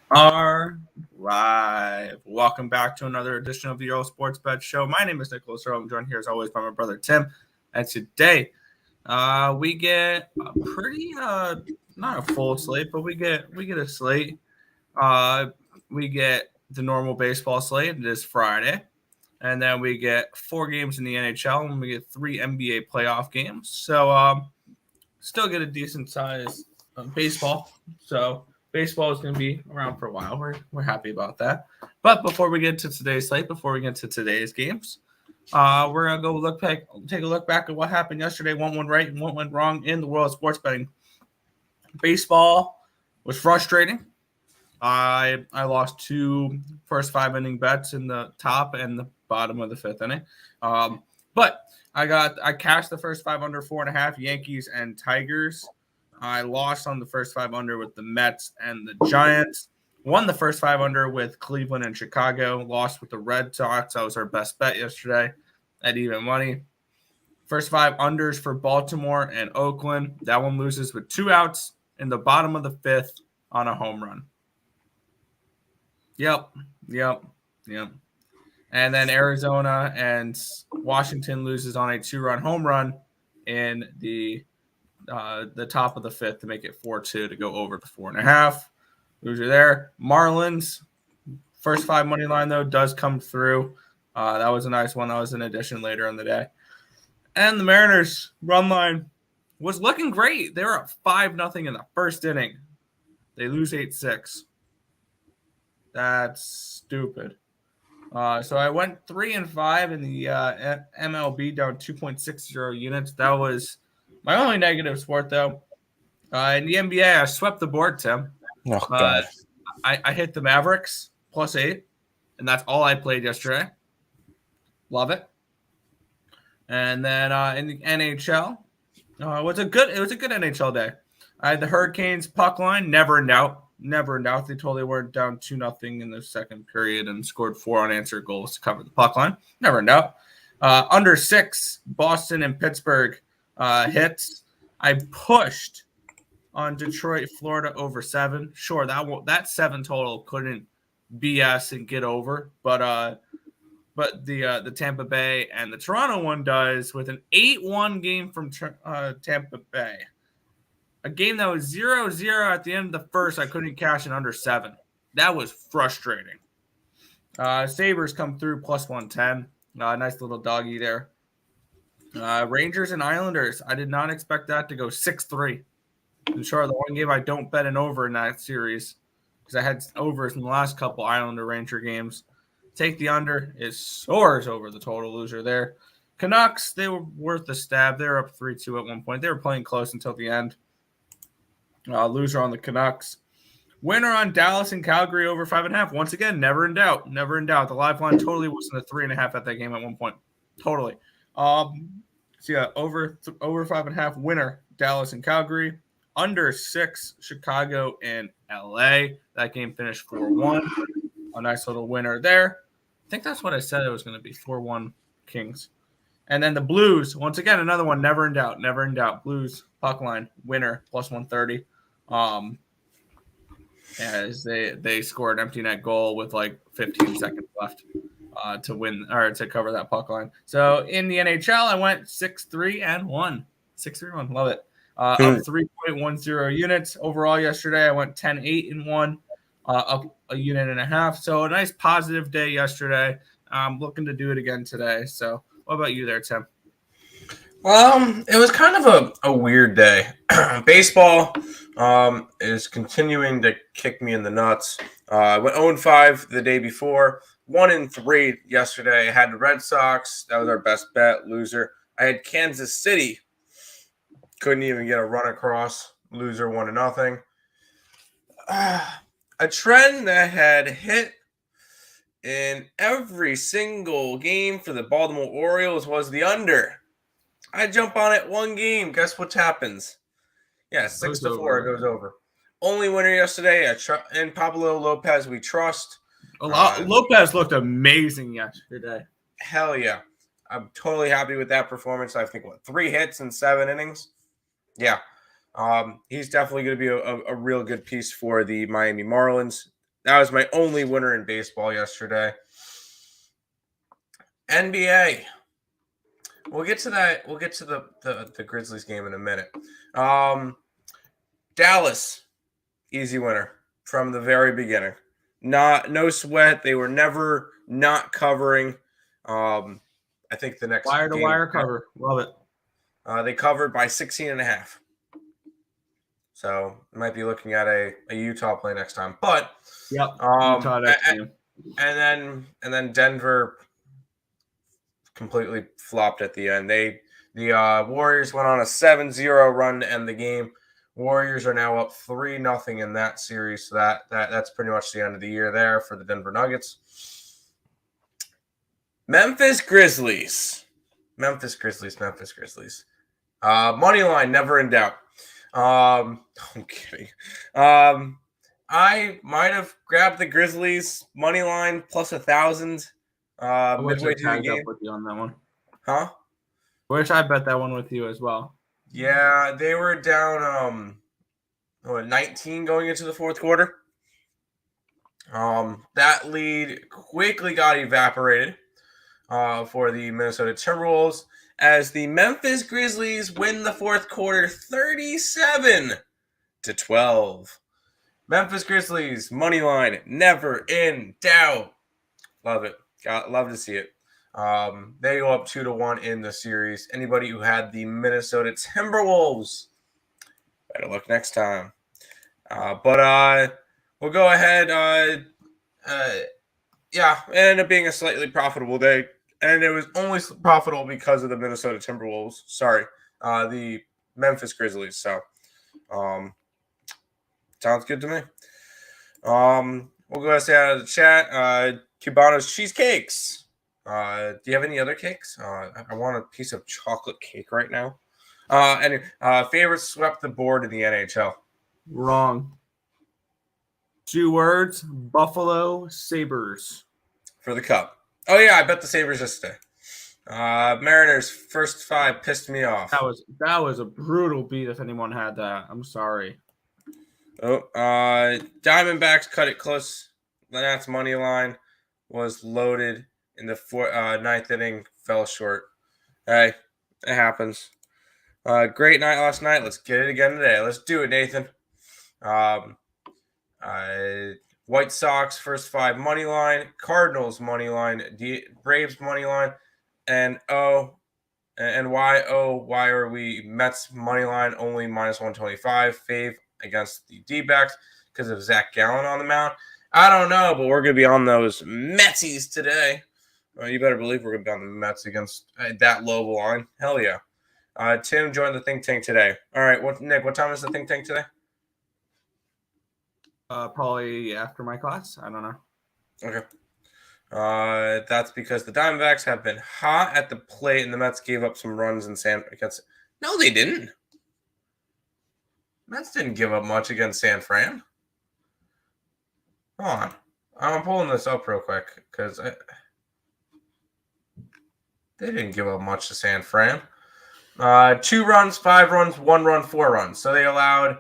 Are live. Welcome back to another edition of the Earle Sports Bet Show. My name is Nicholas Earle. I'm joined here as always by my brother Tim. And today, we get a pretty not a full slate, but we get a slate. Uh, we get the normal baseball slate. It is Friday, and then we get 4 games in the NHL, and we get 3 NBA playoff games. So still get a decent size baseball. So baseball is going to be around for a while. We're happy about that. But before we get to today's slate, before we get to today's games, we're gonna go take a look back at what happened yesterday. What went right and what went wrong in the world of sports betting. Baseball was frustrating. I lost 2 first 5 inning bets in the top and the bottom of the 5th inning. But I cashed the first 5 under 4.5 Yankees and Tigers. I lost on the first 5 under with the Mets and the Giants. Won the first 5 under with Cleveland and Chicago. Lost with the Red Sox. That was our best bet yesterday at even money. First 5 unders for Baltimore and Oakland. That one loses with 2 outs in the bottom of the 5th on a home run. Yep. And then Arizona and Washington loses on a 2-run home run in the top of the 5th to make it 4-2 to go over to 4.5. Loser there. Marlins, first 5 money line, though, does come through. That was a nice one. That was an addition later in the day. And the Mariners run line was looking great. They were up 5-0 in the first inning. They lose 8-6. That's stupid. So I went 3-5 in the MLB, down 2.60 units. That was my only negative sport, though. In the NBA, I swept the board, Tim. Oh, God. I hit the Mavericks +8, and that's all I played yesterday. Love it. And then in the NHL, it was a good NHL day. I had the Hurricanes puck line, never in doubt. They totally were down 2-0 in the second period and scored 4 unanswered goals to cover the puck line. Never in doubt. Under 6, Boston and Pittsburgh hits. I pushed on Detroit, Florida over 7. Sure, that 7 total couldn't BS and get over, but the Tampa Bay and the Toronto one does with an 8-1 game from Tampa Bay. A game that was 0-0 at the end of the first, I couldn't cash in under 7. That was frustrating. Sabres come through +110. Nice little doggy there. Rangers and Islanders. I did not expect that to go 6-3. And sure, the one game I don't bet an over in that series because I had overs in the last couple Islander-Ranger games. Take the under. It soars over the total. Loser there. Canucks, they were worth the stab. They were up 3-2 at one point. They were playing close until the end. Loser on the Canucks. Winner on Dallas and Calgary over 5.5. Once again, never in doubt. The live line totally wasn't a 3.5 at that game at one point. Totally. So yeah, over 5.5 winner, Dallas and Calgary. Under 6, Chicago and LA. That game finished 4-1. A nice little winner there. I think that's what I said it was going to be, 4-1 Kings. And then the Blues, once again, another one, never in doubt. Blues, puck line, winner, +130. As they scored an empty net goal with like 15 seconds left to win or to cover that puck line. So in the NHL, I went 6-3-1. 6-3-1, love it. Up 3.10 units overall yesterday. I went 10-8-1, up a unit and a half. So a nice positive day yesterday. I'm looking to do it again today. So what about you there, Tim? It was kind of a weird day. Baseball is continuing to kick me in the nuts. I went 0-5 the day before, 1-3 yesterday. I had the Red Sox. That was our best bet. Loser. I had Kansas City. Couldn't even get a run across. Loser, 1-0. A trend that had hit in every single game for the Baltimore Orioles was the under. I jump on it one game. Guess what happens? Yeah, 6-4. It goes over. Only winner yesterday. And Pablo Lopez, we trust. Lopez looked amazing yesterday. Hell yeah. I'm totally happy with that performance. I think, 3 hits in 7 innings? Yeah. He's definitely going to be a real good piece for the Miami Marlins. That was my only winner in baseball yesterday. NBA. We'll get to that. We'll get to the Grizzlies game in a minute. Dallas, easy winner from the very beginning. No sweat. They were never not covering. I think the next Wire to wire cover. Love it. They covered by 16.5. So might be looking at a Utah play next time. But yep, Utah and then Denver completely flopped at the end. The Warriors went on a 7-0 run to end the game. Warriors are now up 3-0 in that series. So that's pretty much the end of the year there for the Denver Nuggets. Memphis Grizzlies. Money line never in doubt. I'm kidding. I might have grabbed the Grizzlies money line plus 1,000 midway through the game. With you on that one. Huh? Wish I bet that one with you as well. Yeah, they were down 19 going into the fourth quarter. That lead quickly got evaporated for the Minnesota Timberwolves as the Memphis Grizzlies win the fourth quarter 37-12. Memphis Grizzlies money line never in doubt. Love it. Love to see it. They go up 2-1 in the series. Anybody who had the Minnesota Timberwolves, better look next time. But we'll go ahead. Yeah, it ended up being a slightly profitable day, and it was only profitable because of the Minnesota Timberwolves. Sorry, the Memphis Grizzlies. So, sounds good to me. We'll go ahead and say out of the chat. Cubano's cheesecakes. Do you have any other cakes? I want a piece of chocolate cake right now. Anyway, favorites swept the board in the NHL. Wrong. 2 words: Buffalo Sabres. For the Cup. Oh yeah, I bet the Sabres yesterday. Mariners first 5 pissed me off. That was a brutal beat. If anyone had that, I'm sorry. Oh, Diamondbacks cut it close. The Nats money line was loaded in the ninth inning, fell short. Hey, it happens. Great night last night. Let's get it again today. Let's do it, Nathan. White Sox first 5 money line, Cardinals money line, Braves money line, and why are we Mets money line only minus 125 fave against the D-backs because of Zach Gallen on the mound? I don't know, but we're gonna be on those Metsies today. You better believe we're gonna be on the Mets against that low line. Hell yeah. Tim joined the think tank today. All right, Nick? What time is the think tank today? Probably after my class. I don't know. Okay. That's because the Diamondbacks have been hot at the plate, and the Mets gave up some runs in against. No, they didn't. Mets didn't give up much against San Fran. Hold on. I'm pulling this up real quick because they didn't give up much to San Fran. 2 runs, 5 runs, 1 run, 4 runs. So they allowed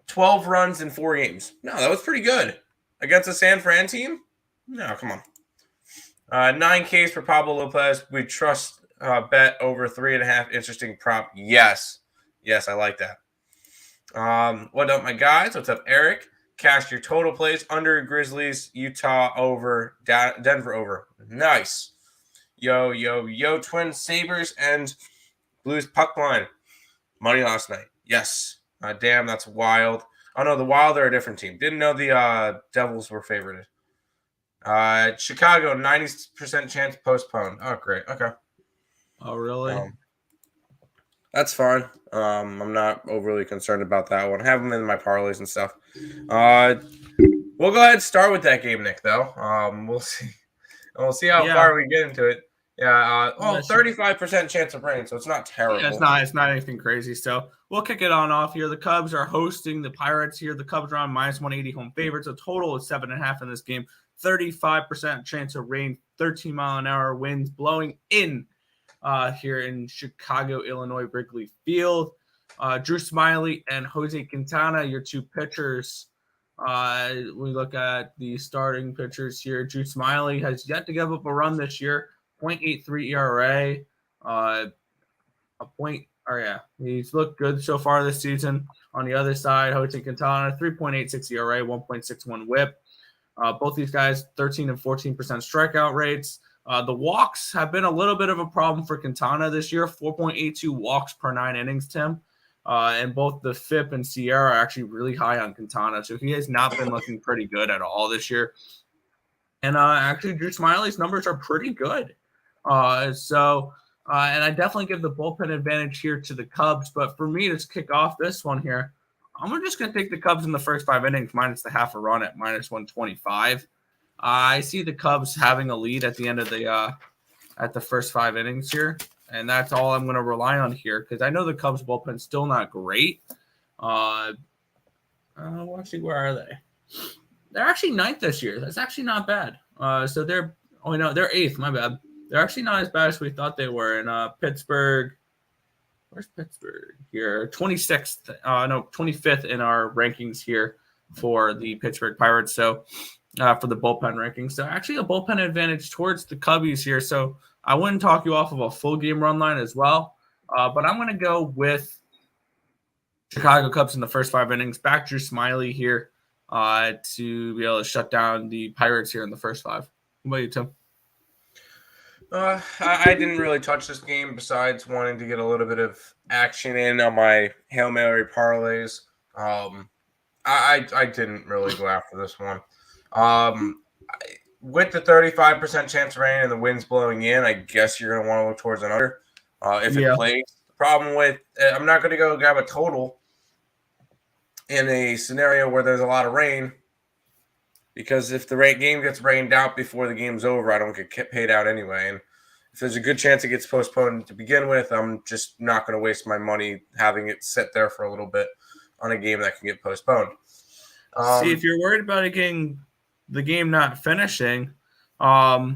12 runs in 4 games. No, that was pretty good. Against a San Fran team? No, come on. 9 Ks for Pablo Lopez. We trust bet over 3.5. Interesting prop. Yes. Yes, I like that. What up, my guys? What's up, Eric? Cash your total plays under Grizzlies, Utah over, Denver over. Nice. Yo, Twins, Sabres, and Blues puck line. Money last night. Yes. Damn, that's wild. Oh, no, the Wild are a different team. Didn't know the Devils were favorited. Chicago, 90% chance postponed. Oh, great. Okay. Oh, really? That's fine. I'm not overly concerned about that one. I have them in my parlays and stuff. We'll go ahead and start with that game, Nick, though. We'll see. We'll see how far we get into it. Yeah. 35% chance of rain, so it's not terrible. Yeah, it's not anything crazy. So we'll kick it on off here. The Cubs are hosting the Pirates here. The Cubs are on minus 180 home favorites. A total of 7.5 in this game. 35% chance of rain. 13-mile-an-hour winds blowing in here in Chicago, Illinois, Wrigley Field. Drew Smiley and Jose Quintana, your 2 pitchers. We look at the starting pitchers here. Drew Smiley has yet to give up a run this year. 0.83 ERA. He's looked good so far this season. On the other side, Jose Quintana, 3.86 ERA, 1.61 WHIP. Both these guys, 13 and 14% strikeout rates. The walks have been a little bit of a problem for Quintana this year, 4.82 walks per 9 innings, Tim. And both the FIP and Sierra are actually really high on Quintana. So he has not been looking pretty good at all this year. And actually, Drew Smiley's numbers are pretty good. And I definitely give the bullpen advantage here to the Cubs. But for me to kick off this one here, I'm just going to take the Cubs in the first 5 innings minus the half a run at minus 125. I see the Cubs having a lead at the end of the first 5 innings here. And that's all I'm going to rely on here because I know the Cubs bullpen's still not great. Let's see, where are they? They're actually 9th this year. That's actually not bad. So they're 8th. My bad. They're actually not as bad as we thought they were. In Pittsburgh, where's Pittsburgh here? 25th in our rankings here for the Pittsburgh Pirates. So for the bullpen rankings, so actually a bullpen advantage towards the Cubbies here. So I wouldn't talk you off of a full game run line as well, but I'm going to go with Chicago Cubs in the first 5 innings. Back Drew Smiley here to be able to shut down the Pirates here in the first 5. What about you, Tim? I didn't really touch this game besides wanting to get a little bit of action in on my Hail Mary parlays. I didn't really go after this one. With the 35% chance of rain and the winds blowing in, I guess you're going to want to look towards an under if it plays. The problem with I'm not going to go grab a total in a scenario where there's a lot of rain because if the game gets rained out before the game's over, I don't get paid out anyway. And if there's a good chance it gets postponed to begin with, I'm just not going to waste my money having it sit there for a little bit on a game that can get postponed. See, if you're worried about it getting the game not finishing, why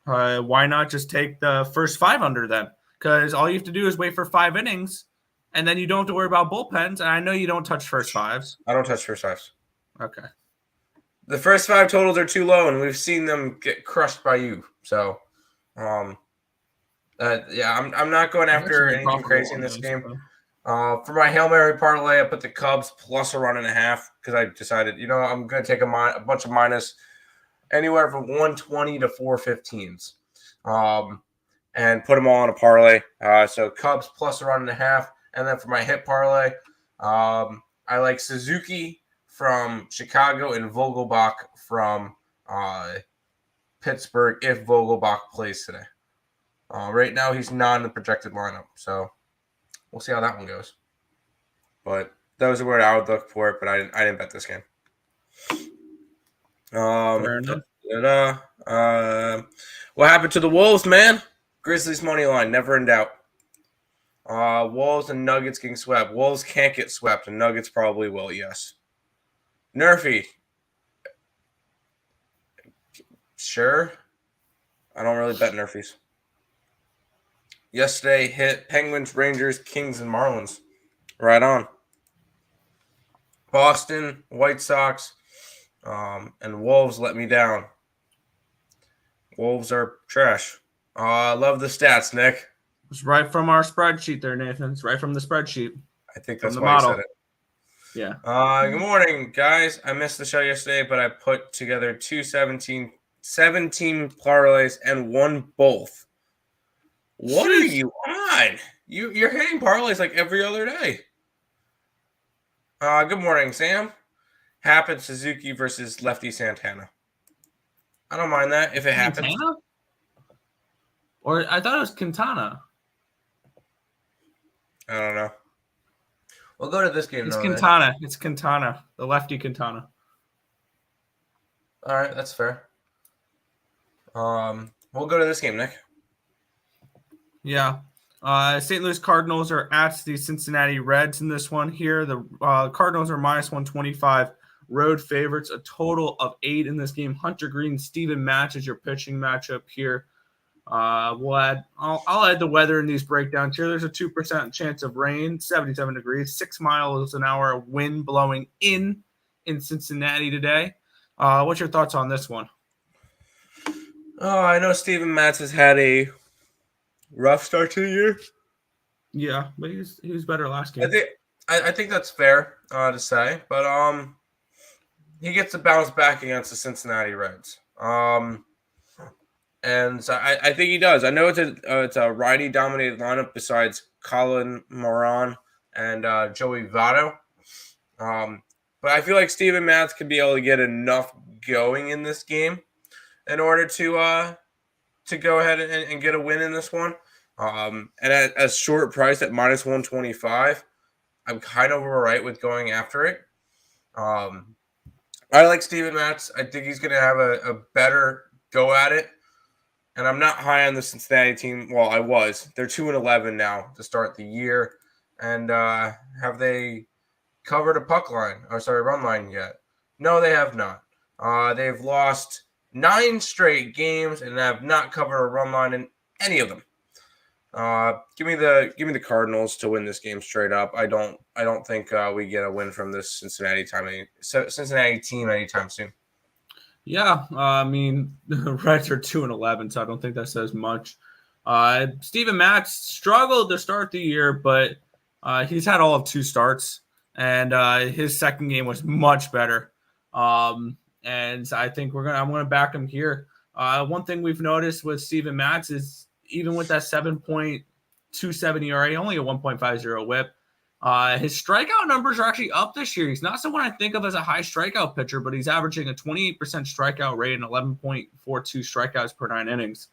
not just take the first 5 under then? Because all you have to do is wait for 5 innings, and then you don't have to worry about bullpens. And I know you don't touch first 5s. I don't touch first 5s. Okay. The first 5 totals are too low, and we've seen them get crushed by you. So, I'm not going after anything crazy in this game. For my Hail Mary parlay, I put the Cubs plus a run and a half because I decided, I'm going to take a bunch of minus anywhere from 120 to 415s and put them all on a parlay. So Cubs plus a run and a half. And then for my hit parlay, I like Suzuki from Chicago and Vogelbach from Pittsburgh if Vogelbach plays today. Right now, he's not in the projected lineup, so we'll see how that one goes. But those are where I would look for it, but I didn't bet this game. What happened to the Wolves, man? Grizzlies money line, never in doubt. Wolves and Nuggets getting swept. Wolves can't get swept, and Nuggets probably will, yes. Nerfy. Sure. I don't really bet Nerfies. Yesterday hit Penguins, Rangers, Kings, and Marlins. Right on. Boston, White Sox, and Wolves let me down. Wolves are trash. I love the stats, Nick. It's right from our spreadsheet there, Nathan. It's right from the spreadsheet. I think that's why you said it. Yeah. Good morning, guys. I missed the show yesterday, but I put together 17 parlays and won both. What are you on? You're hitting parlays like every other day. Good morning, Sam. Happen Suzuki versus Lefty Santana. I don't mind that if it happens. Quintana? Or I thought it was Quintana. I don't know. We'll go to this game. It's Quintana. It's Quintana. The lefty Quintana. All right, that's fair. We'll go to this game, Nick. Yeah. St. Louis Cardinals are at the Cincinnati Reds in this one here. The Cardinals are minus 125 road favorites, a total of 8 in this game. Hunter Green, Steven Match is your pitching matchup here. I'll add the weather in these breakdowns here. There's a 2% chance of rain, 77 degrees, 6 miles an hour wind blowing in in Cincinnati today. What's your thoughts on this one? Oh, I know Steven Matz has had a rough start to the year. Yeah, but he was better last game. I think that's fair to say, but he gets to bounce back against the Cincinnati Reds. And so I think he does. I know it's a righty dominated lineup besides Colin Moran and Joey Votto. But I feel like Steven Matz could be able to get enough going in this game in order to go ahead and get a win in this one. And at a short price at minus 125, I'm kind of all right with going after it. I like Steven Matz. I think he's going to have a better go at it. And I'm not high on the Cincinnati team. Well, I was. They're 2-11 now to start the year. And have they covered a run line yet? No, they have not. They've lost 9 straight games and have not covered a run line in any of them. Give me the Cardinals to win this game straight up. I don't think we get a win from this Cincinnati team anytime soon. Yeah, I mean the Reds are 2-11, so I don't think that says much. Steven Matz struggled to start the year, but he's had all of 2 starts, and his second game was much better. And I think I'm gonna back him here. One thing we've noticed with Steven Matz is even with that 7.27 ERA, only a 1.50 WHIP. His strikeout numbers are actually up this year. He's not someone I think of as a high strikeout pitcher, but he's averaging a 28% strikeout rate and 11.42 strikeouts per 9 innings.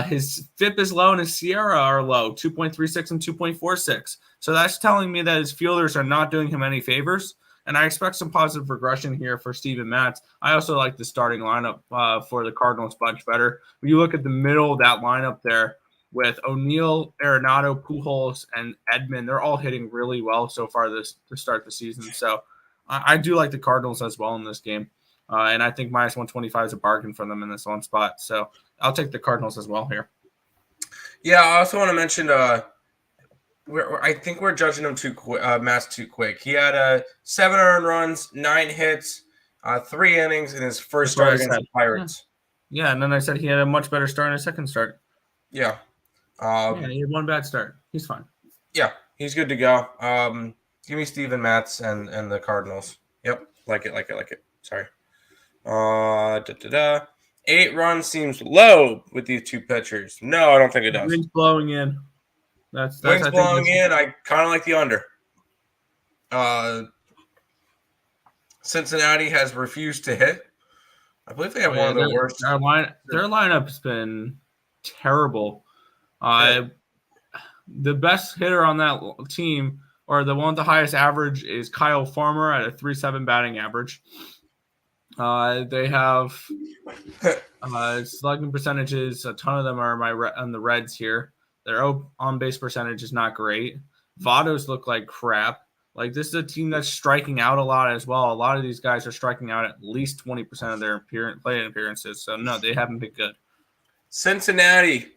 His FIP is low and his Sierra are low, 2.36 and 2.46. So that's telling me that his fielders are not doing him any favors. And I expect some positive regression here for Steven Matz. I also like the starting lineup for the Cardinals bunch better. When you look at the middle of that lineup there, with O'Neill, Arenado, Pujols, and Edman, they're all hitting really well so far to start the season. So I do like the Cardinals as well in this game. And I think minus 125 is a bargain for them in this one spot. So I'll take the Cardinals as well here. Yeah, I also want to mention I think we're judging him Matz too quick. He had 7 earned runs, 9 hits, 3 innings in his first start against the Pirates. Yeah, and then I said he had a much better start in his second start. Yeah. He had 1 bad start. He's fine. Yeah, he's good to go. Give me Steven Matz and the Cardinals. Yep, like it. Sorry. 8 runs seems low with these 2 pitchers. No, I don't think it does. Wind's blowing in. That's Wind's blowing in. I kind of like the under. Cincinnati has refused to hit. I believe they have one of the worst. Their lineup's been terrible. The best hitter on that team, or the one with the highest average, is Kyle Farmer at a 3.7 batting average. They have slugging percentages. A ton of them are on the Reds here. Their on-base percentage is not great. Vottos look like crap. Like, this is a team that's striking out a lot as well. A lot of these guys are striking out at least 20% of their play appearances. So, no, they haven't been good. Cincinnati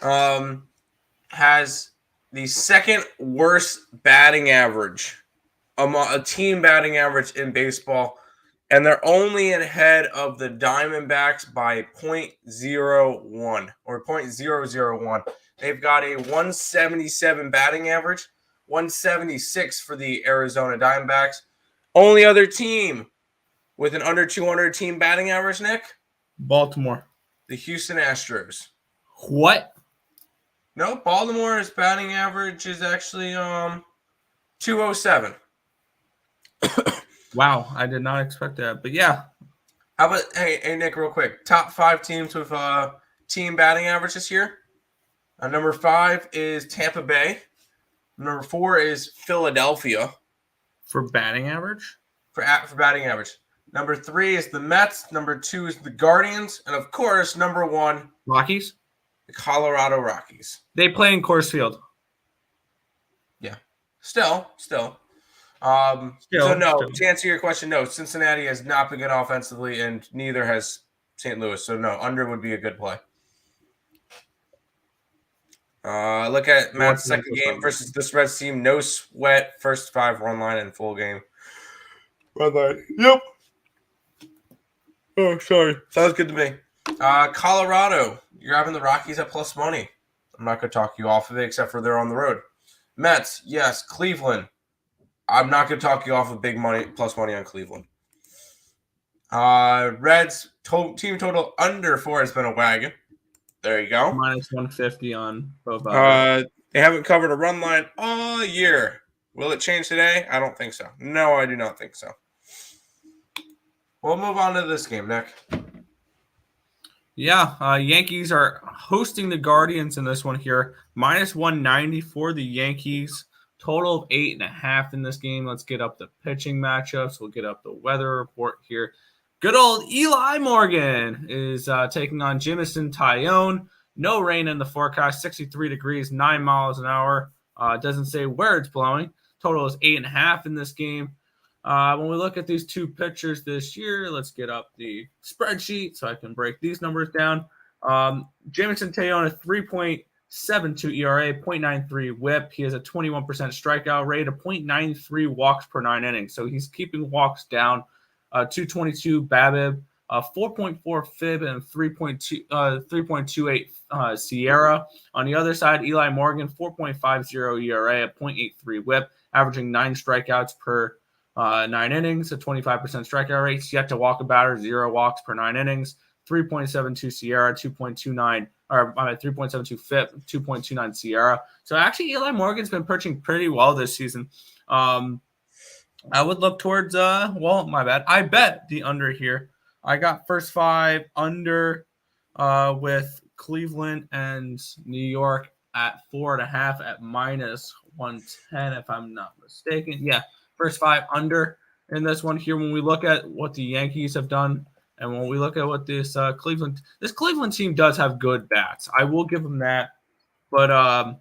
has the second worst batting average, a team batting average in baseball, and they're only ahead of the Diamondbacks by 0.01 or 0.001. They've got a 177 batting average, 176 for the Arizona Diamondbacks. Only other team with an under 200 team batting average, Nick? Baltimore. The Houston Astros. What? No, Baltimore's batting average is actually 207. Wow, I did not expect that. But yeah. How about hey Nick, real quick. Top 5 teams with team batting average this year. Number 5 is Tampa Bay. Number 4 is Philadelphia. For batting average? For batting average. Number 3 is the Mets. Number 2 is the Guardians. And, of course, number 1. Rockies? The Colorado Rockies. They play in Coors Field. Yeah. Still. To answer your question, no. Cincinnati has not been good offensively, and neither has St. Louis. So, no, under would be a good play. Look at Matt's second game versus this Reds team. No sweat, first 5 run line in full game. Red light. Yep. Oh, sorry. Sounds good to me. Colorado. You're having the Rockies at plus money. I'm not going to talk you off of it except for they're on the road. Mets. Yes. Cleveland. I'm not going to talk you off of big money, plus money on Cleveland. Reds. Team total under 4 has been a wagon. There you go. Minus 150 on both. They haven't covered a run line all year. Will it change today? I don't think so. No, I do not think so. We'll move on to this game, Nick. Yeah, Yankees are hosting the Guardians in this one here. Minus 190 for the Yankees. Total of 8.5 in this game. Let's get up the pitching matchups. We'll get up the weather report here. Good old Eli Morgan is taking on Jameson Taillon. No rain in the forecast. 63 degrees, 9 miles an hour. Doesn't say where it's blowing. Total is 8.5 in this game. When we look at these two pitchers this year, let's get up the spreadsheet so I can break these numbers down. Jameson Taillon, a 3.72 ERA, 0.93 whip. He has a 21% strikeout rate, a 0.93 walks per 9 innings. So he's keeping walks down. 222 BABIP, 4.4 FIB, and 3.28 Sierra. On the other side, Eli Morgan, 4.50 ERA, a 0.83 whip, averaging 9 strikeouts per 9 innings, a 25% strikeout rate. He's yet to walk a batter, 0 walks per 9 innings. 3.72 Sierra, 2.29 or 3.72 FIP, 2.29 Sierra. So actually, Eli Morgan's been pitching pretty well this season. I would look towards my bad. I bet the under here. I got first 5 under with Cleveland and New York at 4.5 at minus 110, if I'm not mistaken. Yeah, first 5 under in this one here. When we look at what the Yankees have done, and when we look at what this Cleveland team does have good bats. I will give them that, but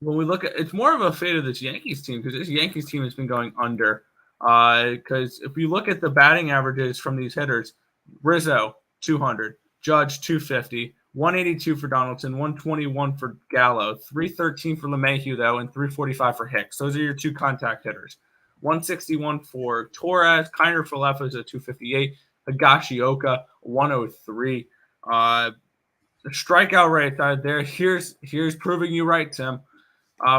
when we look at, it's more of a fate of this Yankees team because this Yankees team has been going under. Because if we look at the batting averages from these hitters, Rizzo 200, Judge 250, 182 for Donaldson, 121 for Gallo, 313 for LeMahieu though, and 345 for Hicks. Those are your 2 contact hitters. 161 for Torres, Kiner Falefa is a 258, Higashioka 103. The strikeout rate there. Here's proving you right, Tim.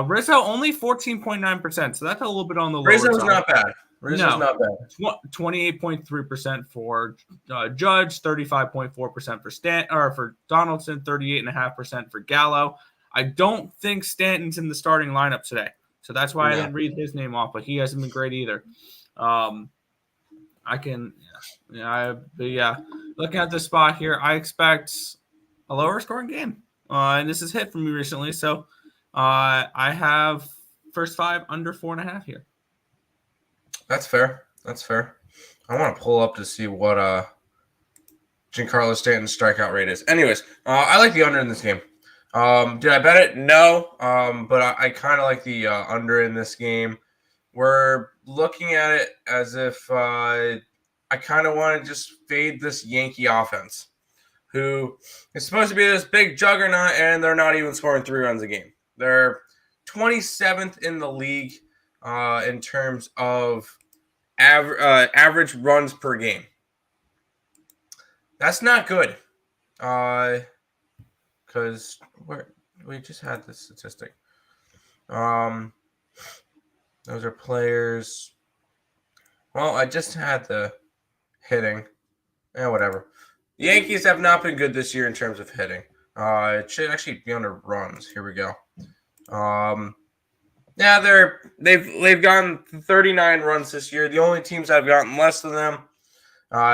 Rizzo only 14.9%, so that's a little bit on the lower side. Rizzo's not bad. Not bad. 28.3% for Judge, 35.4% for Donaldson, 38.5% for Gallo. I don't think Stanton's in the starting lineup today, so that's why I didn't read his name off. But he hasn't been great either. Looking at this spot here, I expect a lower scoring game, and this is hit for me recently, so. I have first 5 under 4.5 here. That's fair. I want to pull up to see what Giancarlo Stanton's strikeout rate is. Anyways, I like the under in this game. Did I bet it? No. But I kind of like the under in this game. We're looking at it as if I kind of want to just fade this Yankee offense, who is supposed to be this big juggernaut, and they're not even scoring 3 runs a game. They're 27th in the league in terms of average runs per game. That's not good. Because we just had this statistic. Those are players. Well, I just had the hitting. Whatever. The Yankees have not been good this year in terms of hitting. It should actually be under runs. Here we go. They've gotten 39 runs this year. The only teams that have gotten less than them: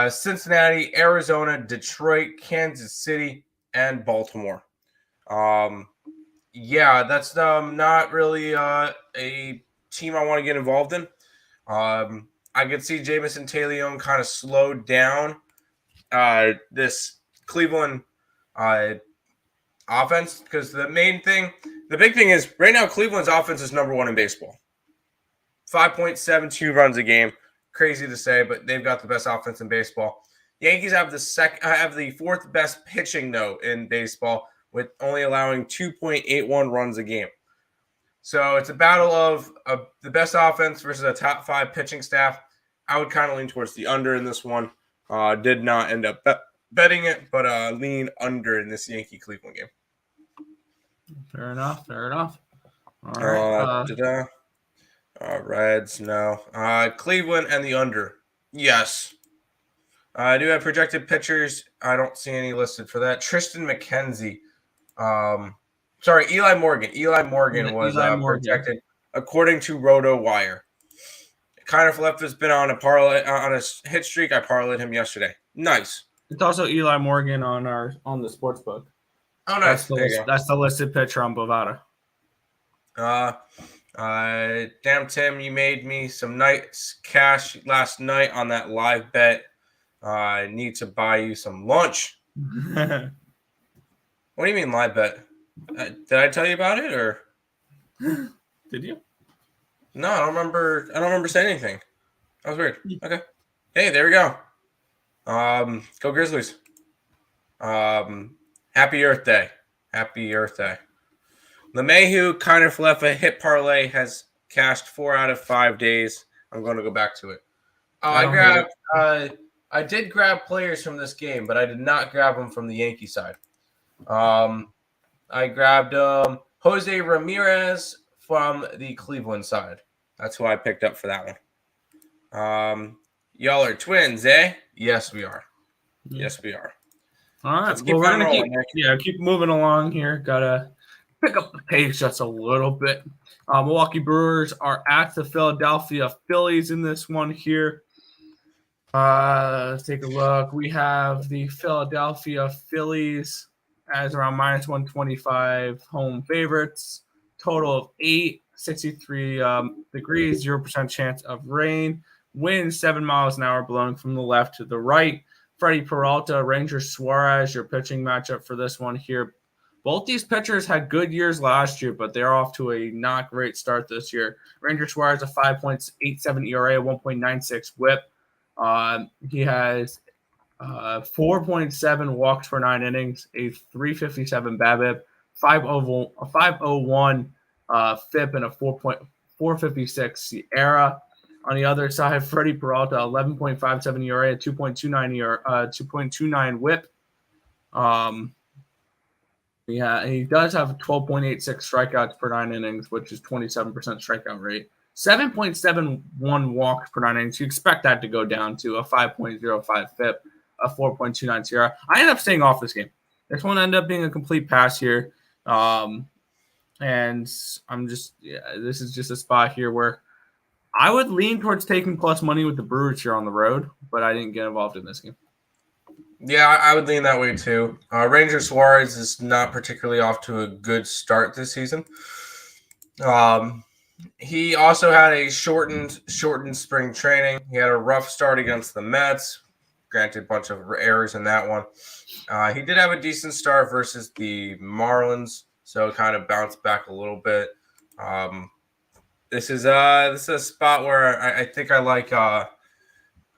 Cincinnati, Arizona, Detroit, Kansas City, and Baltimore. That's not really a team I want to get involved in. I could see Jameson Taillon kind of slowed down this Cleveland offense, because the big thing is right now Cleveland's offense is number 1 in baseball. 5.72 runs a game. Crazy to say, but they've got the best offense in baseball. Yankees have the 4th best pitching though in baseball, with only allowing 2.81 runs a game. So it's a battle of the best offense versus a top 5 pitching staff. I would kind of lean towards the under in this one. Did not end up betting it, but lean under in this Yankee Cleveland game. Fair enough. All right. Reds, no. Cleveland and the under. Yes. I do have projected pitchers. I don't see any listed for that. Tristan McKenzie. Eli Morgan. Eli Morgan was projected according to RotoWire. Kind of left has been on a parlay on a hit streak. I parlayed him yesterday. Nice. It's also Eli Morgan on the sports book. Oh, nice. That's the listed pitcher on Bovada. Damn Tim, you made me some nice cash last night on that live bet. I need to buy you some lunch. What do you mean live bet? Did I tell you about it or? Did you? No, I don't remember saying anything. That was weird. Okay. Hey, there we go. Go Grizzlies. Happy Earth Day. Happy Earth Day. LeMahieu kind of left a hit parlay, has cashed 4 out of 5 days. I'm going to go back to it. I did grab players from this game, but I did not grab them from the Yankee side. I grabbed Jose Ramirez from the Cleveland side. That's who I picked up for that one. Y'all are twins, eh? Yes, we are. Yes, we are. All right. Well, we're going to keep moving along here. Got to pick up the pace just a little bit. Milwaukee Brewers are at the Philadelphia Phillies in this one here. Let's take a look. We have the Philadelphia Phillies as around minus 125 home favorites. Total of 8, 63 degrees, 0% chance of rain. Wind 7 miles an hour blowing from the left to the right. Freddie Peralta, Ranger Suarez, your pitching matchup for this one here. Both these pitchers had good years last year, but they're off to a not great start this year. Ranger Suarez, a 5.87 ERA, 1.96 whip. He has 4.7 walks per 9 innings, a 357 BABIP, 501 FIP, and a 4.456 SIERA. On the other side, Freddie Peralta, 11.57 ERA, 2.29 WHIP. He does have 12.86 strikeouts per 9 innings, which is 27% strikeout rate. 7.71 walks per 9 innings. You expect that to go down to a 5.05 FIP, a 4.29 SIERA. I ended up staying off this game. This one ended up being a complete pass here. And I'm just, this is just a spot here where I would lean towards taking plus money with the Brewers here on the road, but I didn't get involved in this game. Yeah, I would lean that way too. Ranger Suarez is not particularly off to a good start this season. He also had a shortened spring training. He had a rough start against the Mets. Granted, a bunch of errors in that one. He did have a decent start versus the Marlins, so kind of bounced back a little bit. This is a spot where I think I like.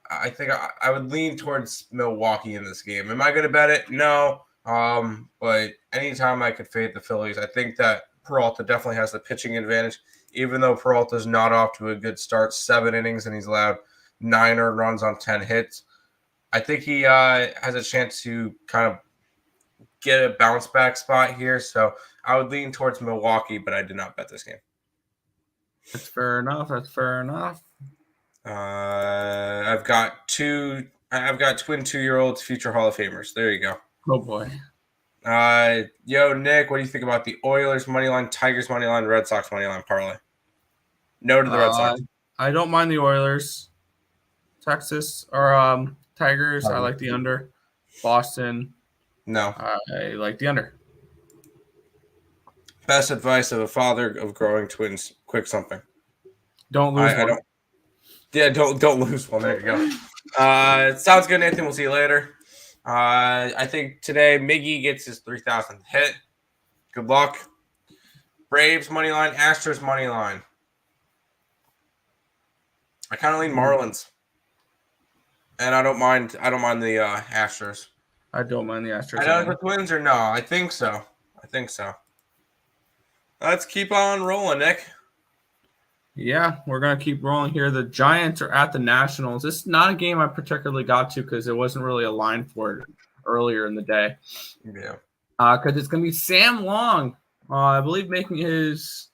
I think I would lean towards Milwaukee in this game. Am I going to bet it? No. But anytime I could fade the Phillies, I think that Peralta definitely has the pitching advantage. Even though Peralta's not off to a good start, 7 innings and he's allowed 9 earned runs on 10 hits. I think he has a chance to kind of get a bounce back spot here. So I would lean towards Milwaukee, but I did not bet this game. That's fair enough. I've got twin 2-year-olds, future Hall of Famers. There you go. Oh boy. Yo, Nick, what do you think about the Oilers money line, Tigers money line, Red Sox money line parlay? No to the Red Sox. I don't mind the Oilers. Texas or Tigers. I like the under. Boston. No. I like the under. Best advice of a father of growing twins: quick something. Don't lose one. Don't lose one. There you go. Sounds good, Nathan. We'll see you later. I think today Miggy gets his 3,000th hit. Good luck. Braves money line, Astros money line. I kind of lean Marlins, and I don't mind the Astros. I don't mind the Astros. I don't know the Twins or no. I think so. Let's keep on rolling, Nick. Yeah, we're going to keep rolling here. The Giants are at the Nationals. This is not a game I particularly got to because there wasn't really a line for it earlier in the day. Yeah. Because it's going to be Sam Long, I believe, making his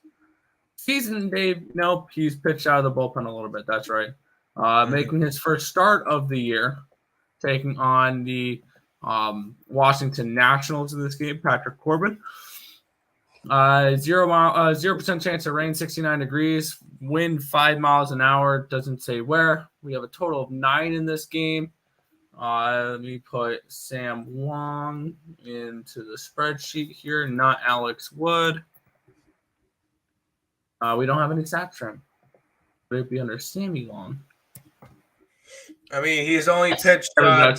season debut. Nope, he's pitched out of the bullpen a little bit. That's right. Making his first start of the year, taking on the Washington Nationals in this game, Patrick Corbin. 0% chance of rain, 69 degrees, wind 5 miles an hour, doesn't say where. We have a total of 9 in this game. Let me put Sam Long into the spreadsheet here, not Alex Wood. We don't have any stats from him. Would it be under Sammy Long? I mean, he's only pitched. There we go.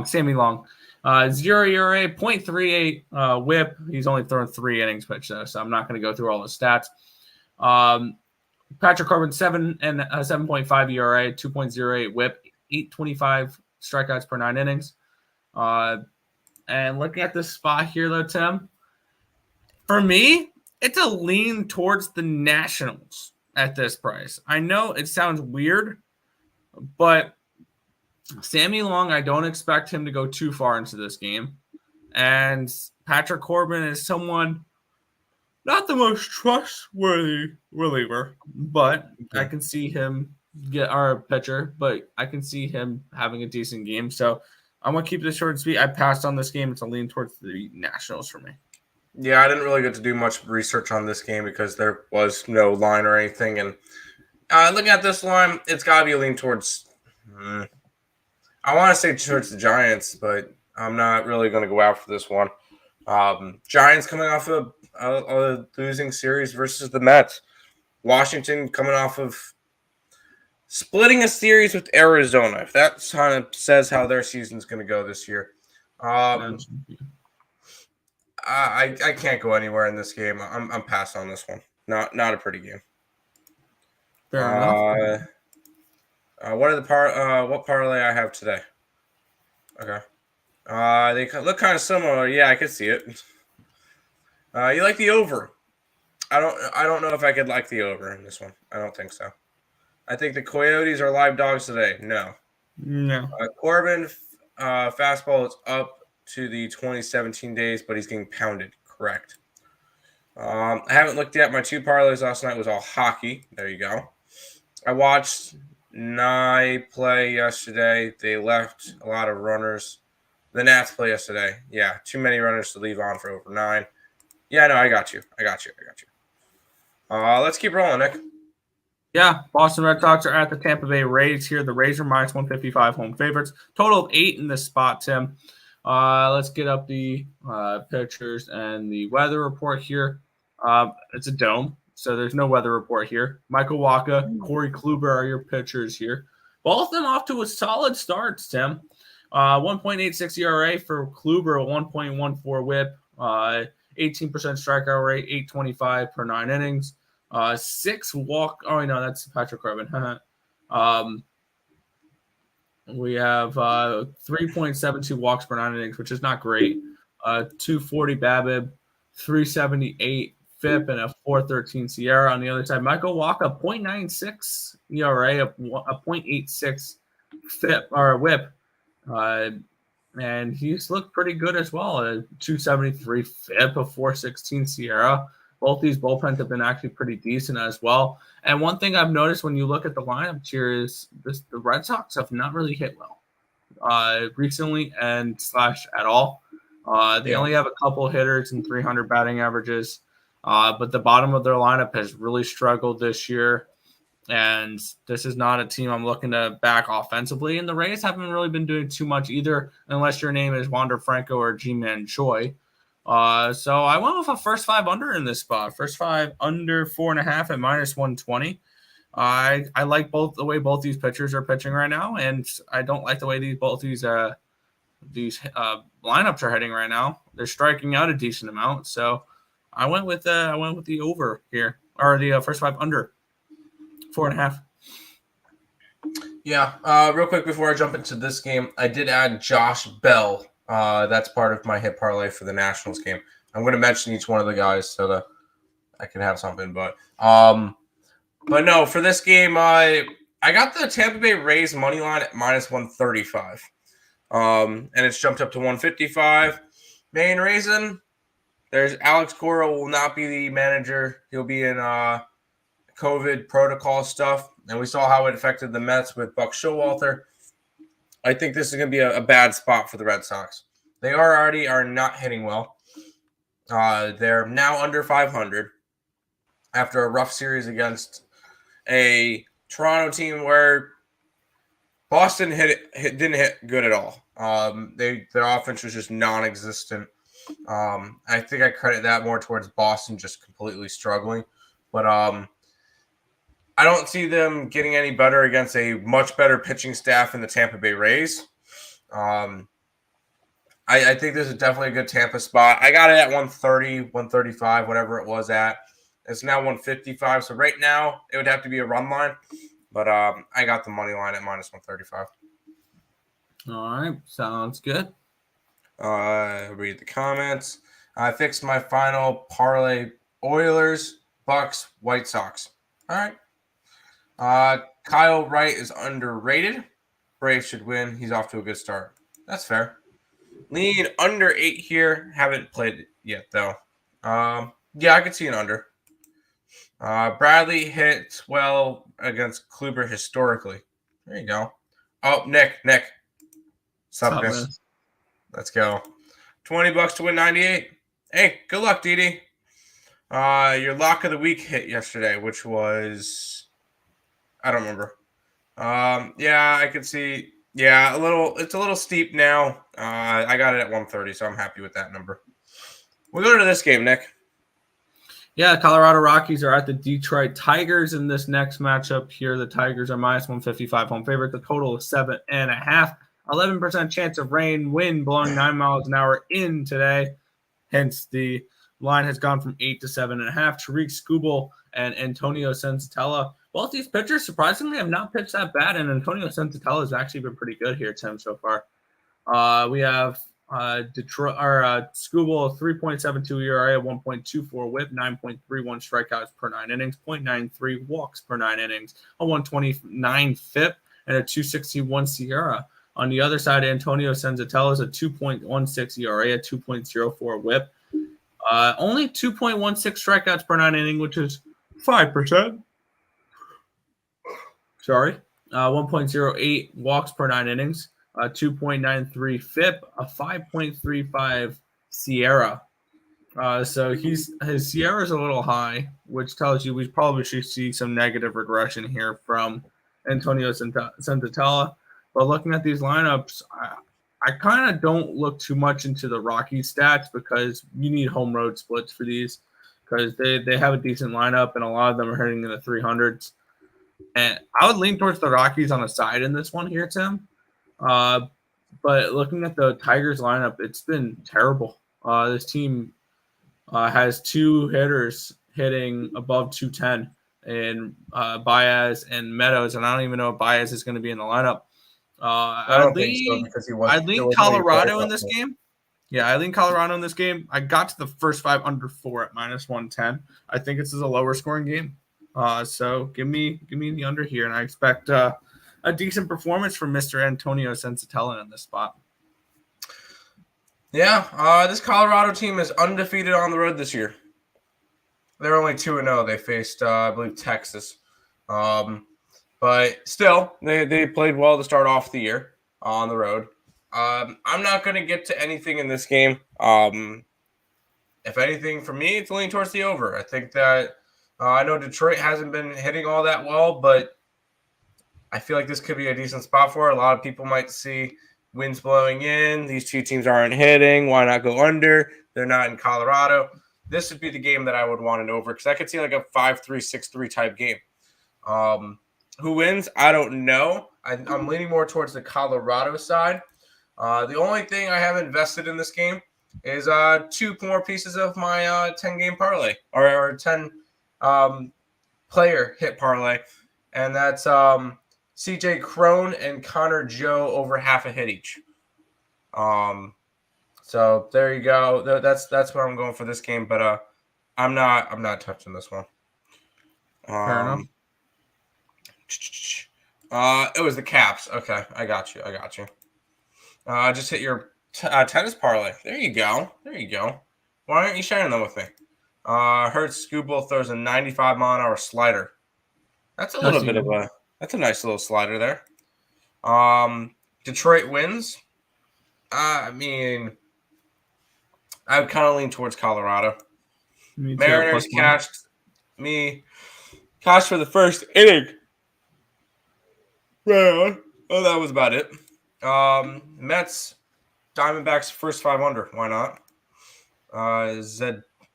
Sammy Long. 0 ERA, 0.38 whip. He's only thrown 3 innings pitched, though, so I'm not going to go through all the stats. Patrick Corbin, 7.5 ERA, 2.08 whip, 8.25 strikeouts per 9 innings. And looking at this spot here, though, Tim, for me, it's a lean towards the Nationals at this price. I know it sounds weird, but Sammy Long, I don't expect him to go too far into this game. And Patrick Corbin is someone not the most trustworthy reliever, but I can see him get our pitcher, but I can see him having a decent game. So I'm going to keep this short and sweet. I passed on this game. It's a lean towards the Nationals for me. Yeah, I didn't really get to do much research on this game because there was no line or anything. And looking at this line, it's got to be a lean towards I want to say towards the Giants, but I'm not really going to go out for this one. Giants coming off of a losing series versus the Mets. Washington coming off of splitting a series with Arizona. If that kind of says how their season's going to go this year. I can't go anywhere in this game. I'm passed on this one. Not a pretty game. Fair enough. What parlay I have today? Okay. They look kind of similar. Yeah, I could see it. You like the over? I don't know if I could like the over in this one. I don't think so. I think the Coyotes are live dogs today. No. Corbin fastball is up to the 2017 days, but he's getting pounded. Correct. I haven't looked yet. My 2 parlays last night was all hockey. There you go. I watched Nye play yesterday. They left a lot of runners. The Nats play yesterday. Yeah, too many runners to leave on for over 9. Yeah, no, I got you. Let's keep rolling, Nick. Yeah, Boston Red Sox are at the Tampa Bay Rays here. The Rays are minus 155 home favorites. Total of 8 in this spot, Tim. Let's get up the pitchers and the weather report here. It's a dome, so there's no weather report here. Michael Wacha, Corey Kluber are your pitchers here. Both of them off to a solid start, Tim. 1.86 ERA for Kluber, 1.14 whip, 18% strikeout rate, 8.25 per 9 innings. 6 walk. Oh, no, that's Patrick Corbin. We have 3.72 walks per 9 innings, which is not great. 240 BABIP, 378 FIP, and a 413 Sierra. On the other side, Michael Wacha, 0.96 ERA, a 0.86 FIP or WHIP, and he's looked pretty good as well. A 273 FIP, a 416 Sierra. Both these bullpens have been actually pretty decent as well. And one thing I've noticed when you look at the lineup here is the Red Sox have not really hit well recently and / at all. They only have a couple hitters and 300 batting averages, but the bottom of their lineup has really struggled this year. And this is not a team I'm looking to back offensively. And the Rays haven't really been doing too much either, unless your name is Wander Franco or G-Man Choi. So I went with a first 5 under in this spot. First 5 under 4.5 at minus 120. I like the way both these pitchers are pitching right now, and I don't like the way both these lineups are heading right now. They're striking out a decent amount, so I went with the over here, or the first 5 under 4.5. Yeah. Real quick before I jump into this game, I did add Josh Bell. That's part of my hit parlay for the Nationals game. I'm going to mention each one of the guys so that I can have something. But But no, for this game, I got the Tampa Bay Rays money line at -135. And it's jumped up to 155. Main reason, there's Alex Cora will not be the manager. He'll be in COVID protocol stuff. And we saw how it affected the Mets with Buck Showalter. I think this is going to be a bad spot for the Red Sox. They already are not hitting well. They're now under 500 after a rough series against a Toronto team where Boston didn't hit good at all. Their offense was just non-existent. I think I credit that more towards Boston just completely struggling. But I don't see them getting any better against a much better pitching staff in the Tampa Bay Rays. I think this is definitely a good Tampa spot. I got it at 130, 135, whatever it was at. It's now 155. So right now, it would have to be a run line. But I got the money line at -135. All right. Sounds good. Read the comments. I fixed my final parlay: Oilers, Bucks, White Sox. All right. Kyle Wright is underrated. Braves should win. He's off to a good start. That's fair. Lean under 8 here. Haven't played it yet, though. Yeah, I could see an under. Bradley hit well against Kluber historically. There you go. Oh, Nick. Sup, Nick? Let's go. $20 to win 98. Hey, good luck, Didi. Your lock of the week hit yesterday, which was, I don't remember. Yeah, I could see. Yeah, it's a little steep now. I got it at 130, so I'm happy with that number. We'll go to this game, Nick. Yeah, Colorado Rockies are at the Detroit Tigers in this next matchup here. The Tigers are -155 home favorite. The total is 7.5. 11% chance of rain, wind blowing 9 miles an hour in today. Hence, the line has gone from 8 to 7.5. Tariq Skubal and Antonio Senzatella. Both these pitchers, surprisingly, have not pitched that bad, and Antonio Senzatella has actually been pretty good here, Tim, so far. We have Detroit or Skubal 3.72 ERA, 1.24 WHIP, 9.31 strikeouts per 9 innings, 0.93 walks per 9 innings, a 129 FIP, and a 261 SIERA. On the other side, Antonio Senzatella is a 2.16 ERA, a 2.04 WHIP, only 2.16 strikeouts per 9 inning, which is 5%. Sorry, 1.08 walks per 9 innings. A 2.93 FIP, a 5.35 SIERA. So his SIERA is a little high, which tells you we probably should see some negative regression here from Antonio Senzatella. But looking at these lineups, I kind of don't look too much into the Rockies stats because you need home road splits for these because they have a decent lineup and a lot of them are hitting in the 300s. And I would lean towards the Rockies on the side in this one here, Tim. But looking at the Tigers lineup, it's been terrible. This team has 2 hitters hitting above 210 in Baez and Meadows, and I don't even know if Baez is going to be in the lineup. I don't think so because I'd lean Colorado in this game. Yeah, I lean Colorado in this game. I got to the first 5 under 4 at -110. I think this is a lower scoring game. So give me the under here, and I expect a decent performance from Mr. Antonio Senzatella in this spot. Yeah, this Colorado team is undefeated on the road this year. They're only 2-0. They faced, I believe, Texas. But still, they played well to start off the year on the road. I'm not going to get to anything in this game. If anything, for me, it's leaning towards the over. I think that I know Detroit hasn't been hitting all that well, but I feel like this could be a decent spot for it. A lot of people might see winds blowing in. These two teams aren't hitting. Why not go under? They're not in Colorado. This would be the game that I would want an over because I could see like a 5-3, 6-3 type game. Who wins? I don't know. I'm leaning more towards the Colorado side. The only thing I have invested in this game is 2 more pieces of my 10-game parlay or 10 player hit parlay, and that's CJ Cron and Connor Joe over half a hit each. So there you go. That's what I'm going for this game, but I'm not touching this one. Fair enough. It was the Caps. Okay, I got you. Just hit your tennis parlay. There you go. Why aren't you sharing them with me? Hertz Scooble throws a 95-mile-an-hour slider. That's a nice little slider there. Detroit wins. I mean, I would kind of lean towards Colorado. Me too, Mariners +1. cashed for the first inning. Yeah. Oh, that was about it. Mets, Diamondbacks first 5 under. Why not?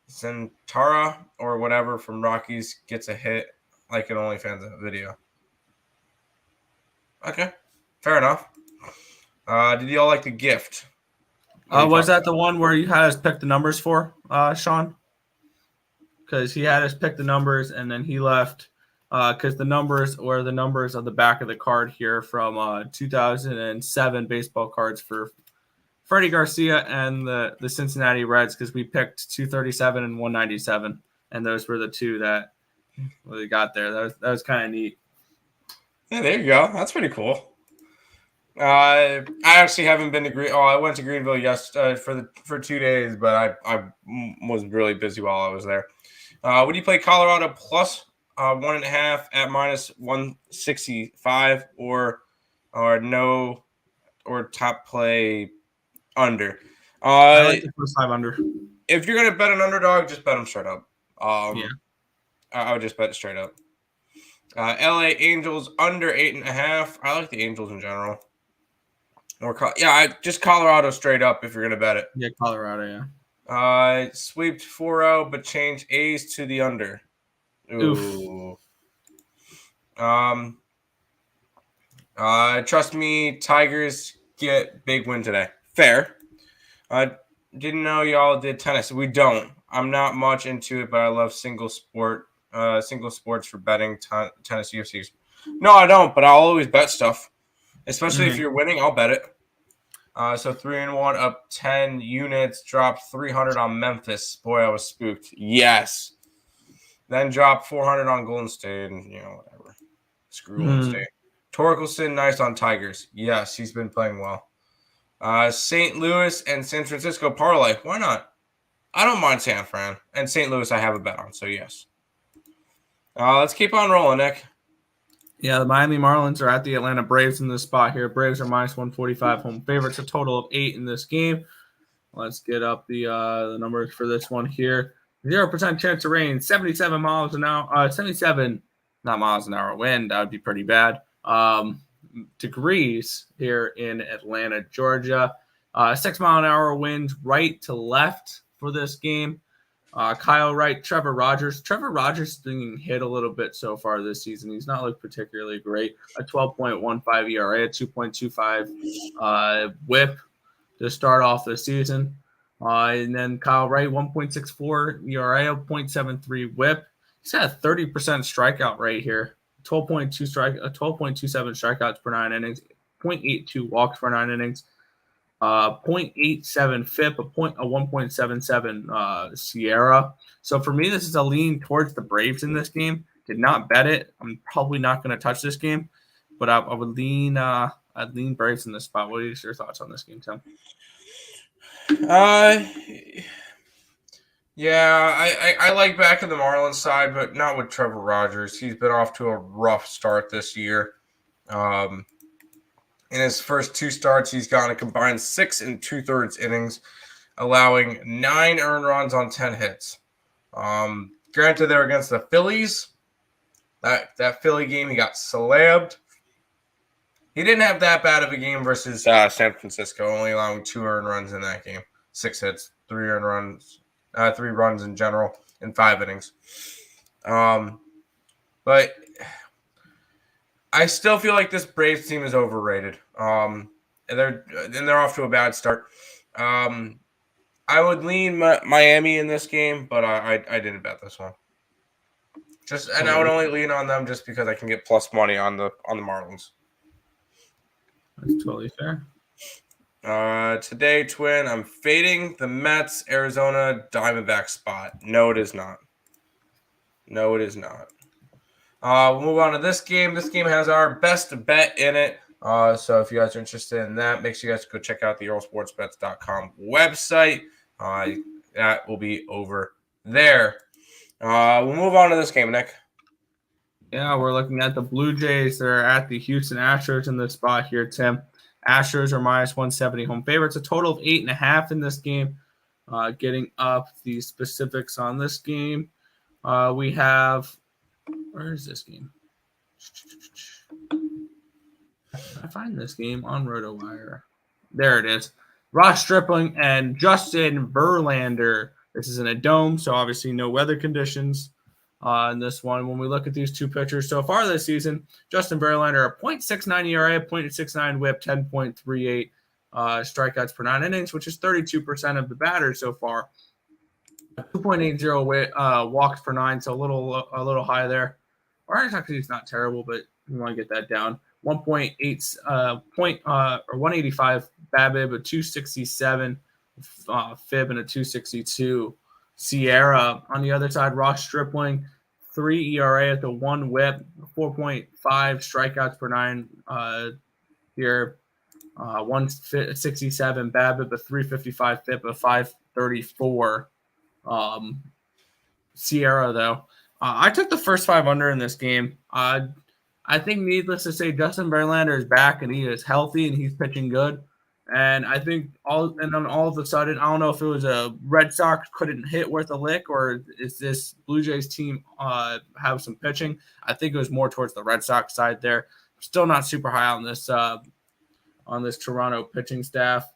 Zentara or whatever from Rockies gets a hit like an OnlyFans video. Okay, fair enough. Did y'all like the gift? Was that the one where you had us pick the numbers for, Sean? Because he had us pick the numbers and then he left. Because the numbers were the numbers on the back of the card here from 2007 baseball cards for Freddie Garcia and the Cincinnati Reds, because we picked 237 and 197, and those were the two that we got there. That was kind of neat. Yeah, there you go. That's pretty cool. I actually haven't been to Green. Oh, I went to Greenville for 2 days, but I was really busy while I was there. Would you play Colorado plus 1.5 at -165 or no or top play under? I like the first 5 under. If you're gonna bet an underdog, just bet them straight up. Yeah. I would just bet it straight up. LA Angels under 8.5. I like the Angels in general. Just Colorado straight up if you're gonna bet it. Yeah, Colorado. Yeah. Sweeped 4-0, but change A's to the under. Ooh. Trust me, Tigers get big win today. Fair. Didn't know y'all did tennis. We don't. I'm not much into it, but I love single sports for betting, tennis, UFCs. No, I don't, but I'll always bet stuff. Especially if you're winning, I'll bet it. So 3-1 up 10 units, dropped 300 on Memphis. Boy, I was spooked. Yes. Then dropped 400 on Golden State, and whatever. Screw Golden State. Torkelson, nice on Tigers. Yes, he's been playing well. St. Louis and San Francisco parlay. Why not? I don't mind San Fran. And St. Louis I have a bet on, so yes. Let's keep on rolling, Nick. Yeah, the Miami Marlins are at the Atlanta Braves in this spot here. Braves are -145 home favorites, a total of 8 in this game. Let's get up the numbers for this one here. 0% chance of rain, 77 miles an hour, 77, not miles an hour wind. That would be pretty bad. Degrees here in Atlanta, Georgia. 6 mile an hour wind right to left for this game. Kyle Wright, Trevor Rogers. Trevor Rogers is being hit a little bit so far this season. He's not looked particularly great. A 12.15 ERA, a 2.25 whip to start off the season. And then Kyle Wright, 1.64 ERA, a 0.73 whip. He's had a 30% strikeout rate here. 12.27 strikeouts per 9 innings, 0.82 walks per 9 innings. 0.87 FIP, a 1.77 Sierra. So for me, this is a lean towards the Braves in this game. Did not bet it. I'm probably not going to touch this game, but I would lean. I'd lean Braves in this spot. What are your thoughts on this game, Tim? Yeah, I like back in the Marlins side, but not with Trevor Rogers. He's been off to a rough start this year. In his first 2 starts, he's gone a combined 6 2/3 innings, allowing 9 earned runs on 10 hits. Granted, they're against the Phillies. That Philly game, he got slabbed. He didn't have that bad of a game versus San Francisco, only allowing 2 earned runs in that game. 6 hits, 3 earned runs, 3 runs in general in 5 innings. But I still feel like this Braves team is overrated. And they're off to a bad start. I would lean Miami in this game, but I didn't bet this one. I would only lean on them just because I can get plus money on the Marlins. That's totally fair. Today, Twin, I'm fading the Mets, Arizona, Diamondback spot. No, it is not. We'll move on to this game. This game has our best bet in it. So if you guys are interested in that, make sure you guys go check out the earlesportsbets.com website. That will be over there. We'll move on to this game, Nick. Yeah, we're looking at the Blue Jays. They're at the Houston Astros in this spot here, Tim. Astros are minus 170 home favorites. A total of 8.5 in this game. Getting up the specifics on this game. We have, where is this game? I find this game on RotoWire. There it is. Ross Stripling and Justin Verlander. This is in a dome, so obviously no weather conditions in this one. When we look at these two pitchers so far this season, Justin Verlander, a .69 ERA, 0.69 WHIP, 10.38 strikeouts per 9 innings, which is 32% of the batters so far. 2.80 walks per 9, so a little high there. Or actually, it's not terrible, but you want to get that down. 185 BABIP, a 267 FIB, and a 262 Sierra. On the other side, Ross Stripling, 3 ERA at the 1 WHIP, 4.5 strikeouts per 9 here. 167 BABIP, a 355 FIP, a 534 Sierra, though. I took the first 5 under in this game. I think, needless to say, Justin Verlander is back and he is healthy and he's pitching good. And I think all of a sudden, I don't know if it was a Red Sox couldn't hit worth a lick, or is this Blue Jays team have some pitching? I think it was more towards the Red Sox side there. Still not super high on this Toronto pitching staff.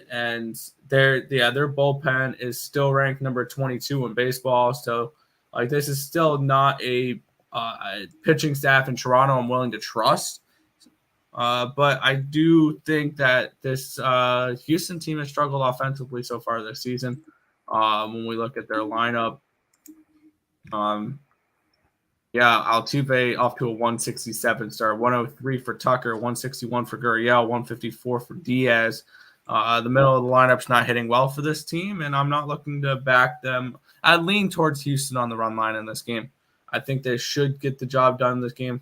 And their bullpen is still ranked number 22 in baseball. So this is still not a pitching staff in Toronto I'm willing to trust. But I do think that this Houston team has struggled offensively so far this season. When we look at their lineup, Altuve off to a 167 start, 103 for Tucker, 161 for Gurriel, 154 for Diaz. The middle of the lineup's not hitting well for this team, and I'm not looking to back them. I lean towards Houston on the run line in this game. I think they should get the job done in this game.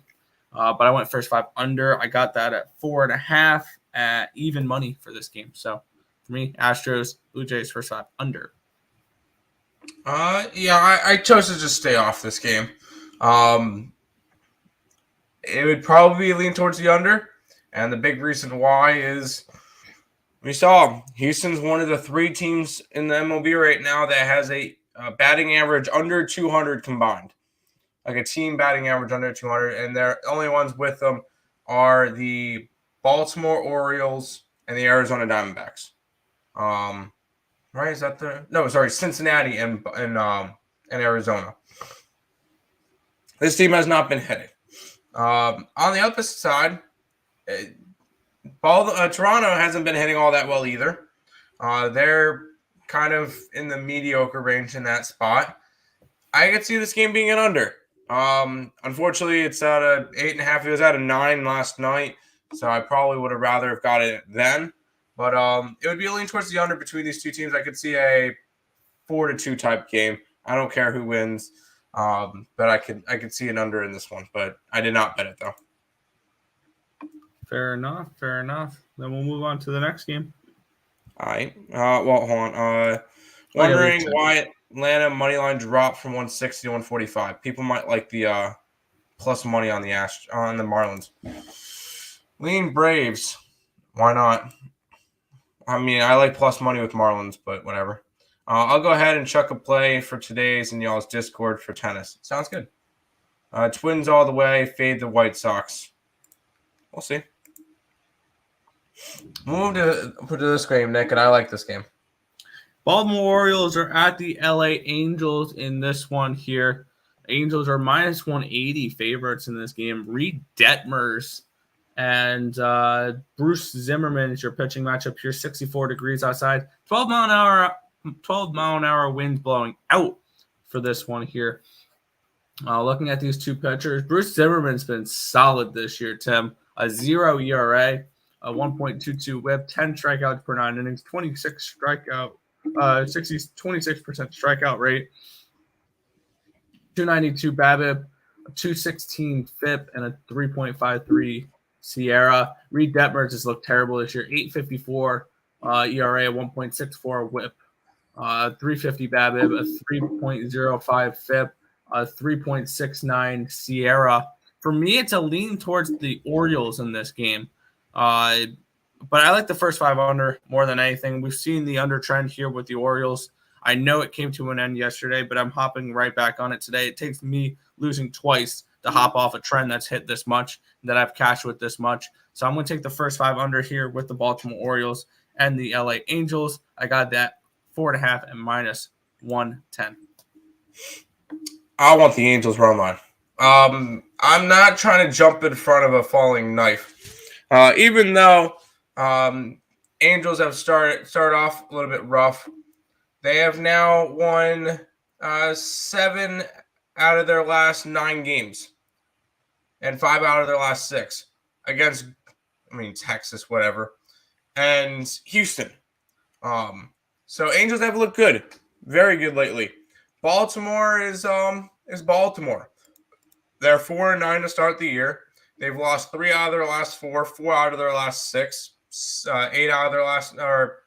But I went first 5 under. I got that at 4.5 at even money for this game. So for me, Astros, Blue Jays, first 5 under. I chose to just stay off this game. It would probably lean towards the under. And the big reason why is we saw Houston's one of the 3 teams in the MLB right now that has a batting average under 200 combined. Like a team batting average under 200, and the only ones with them are the Baltimore Orioles and the Arizona Diamondbacks. Right? Is that Cincinnati and Arizona. This team has not been hitting. On the opposite side, Toronto hasn't been hitting all that well either. They're kind of in the mediocre range in that spot. I could see this game being an under. Unfortunately, it's at a 8.5. It was at a 9 last night, so I probably would have rather have got it then. But it would be a lean towards the under between these two teams. I could see a 4-2 type game. I don't care who wins, but I could see an under in this one. But I did not bet it though. Fair enough. Then we'll move on to the next game. All right. Hold on. Wondering why Atlanta money line dropped from 160 to 145. People might like the plus money on the Marlins. Lean Braves. Why not? I mean, I like plus money with Marlins, but whatever. I'll go ahead and chuck a play for today's and y'all's Discord for tennis. Sounds good. Twins all the way. Fade the White Sox. We'll see. Move to this game, Nick, and I like this game. Baltimore Orioles are at the LA Angels in this one here. Angels are minus 180 favorites in this game. Reed Detmers and Bruce Zimmerman is your pitching matchup here. 64 degrees outside. 12 mile an hour winds blowing out for this one here. Looking at these two pitchers, Bruce Zimmerman's been solid this year, Tim. A 0 ERA, a 1.22 WHIP, 10 strikeouts per 9 innings, 26% strikeout rate, 292 BABIP, a 2.16 FIP, and a 3.53 Sierra. Reed Detmers has looked terrible this year. 8.54 ERA, 1.64 WHIP, 3.50 BABIP, a 3.05 FIP, a 3.69 Sierra. For me, it's a lean towards the Orioles in this game. But I like the first 5 under more than anything. We've seen the under trend here with the Orioles. I know it came to an end yesterday, but I'm hopping right back on it today. It takes me losing twice to hop off a trend that's hit this much, that I've cashed with this much. So I'm going to take the first 5 under here with the Baltimore Orioles and the LA Angels. I got that 4.5 and minus 110. I want the Angels run line. I'm not trying to jump in front of a falling knife. Even though Angels have started off a little bit rough, they have now won 7 out of their last 9 games and 5 out of their last 6 against, Texas, whatever, and Houston. So Angels have looked good, very good lately. Baltimore is Baltimore. They're 4-9 to start the year. They've lost 3 out of their last 4, 4 out of their last 6, 8 out of their last, or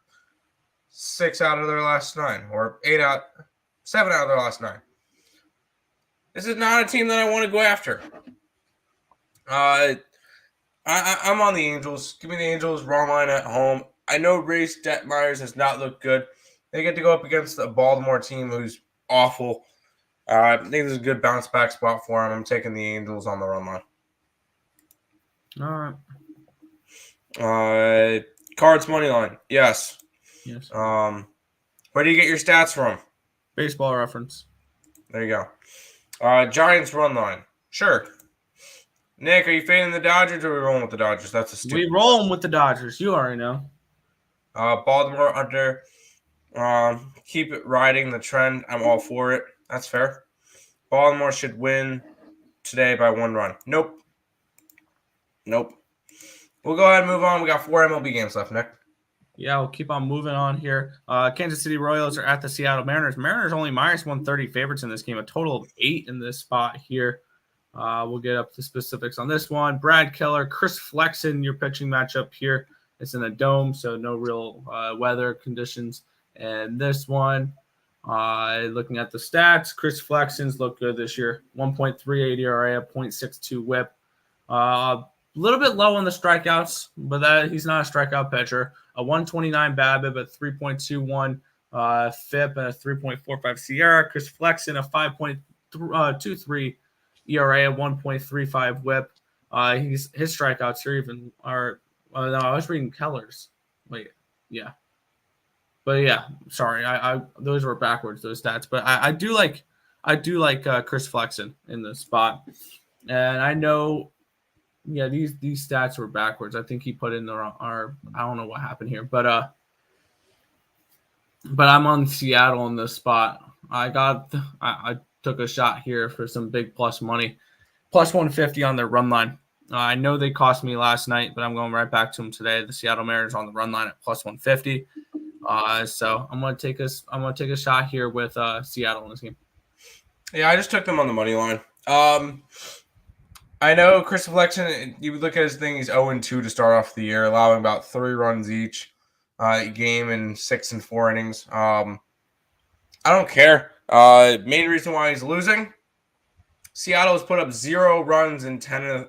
6 out of their last 9, or 7 out of their last 9. This is not a team that I want to go after. I'm on the Angels. Give me the Angels wrong line at home. I know Race Detmers has not looked good. They get to go up against a Baltimore team who's awful. I think this is a good bounce back spot for them. I'm taking the Angels on the run line. All right. Cards money line. Yes. Yes. Where do you get your stats from? Baseball Reference. There you go. Giants run line. Sure. Nick, are you fading the Dodgers or are we rolling with the Dodgers? That's a stupid. We rolling with the Dodgers. You already know. Baltimore under. Keep it riding the trend. I'm all for it. That's fair. Baltimore should win today by 1 run. Nope. We'll go ahead and move on. We got 4 MLB games left, Nick. Yeah, we'll keep on moving on here. Kansas City Royals are at the Seattle Mariners. Mariners only minus 130 favorites in this game, a total of 8 in this spot here. We'll get up to specifics on this one. Brad Keller, Chris Flexen, your pitching matchup here. It's in a dome, so no real weather conditions. And this one, looking at the stats, Chris Flexen's looked good this year. 1.38 ERA, 0.62 WHIP. A little bit low on the strikeouts, but he's not a strikeout pitcher. A 129 BABIP, a 3.21 FIP, and a 3.45 Sierra. Chris Flexen, a 5.23 ERA, a 1.35 WHIP. His strikeouts here even are. No, I was reading Keller's. Wait, yeah. But yeah, sorry, I those were backwards, those stats. But I do like Chris Flexen in the spot, and I know, yeah, these stats were backwards. I think he put in the wrong. Or I don't know what happened here, but I'm on Seattle in this spot. I took a shot here for some big plus money, plus 150 on their run line. I know they cost me last night, but I'm going right back to them today. The Seattle Mariners on the run line at plus 150. So I'm gonna take a shot here with Seattle in this game. Yeah, I just took them on the money line. I know Chris Flexen, you would look at his thing, he's 0-2 to start off the year, allowing about 3 runs each game in 6 and 4 innings. I don't care. Main reason why he's losing, Seattle has put up 0 runs in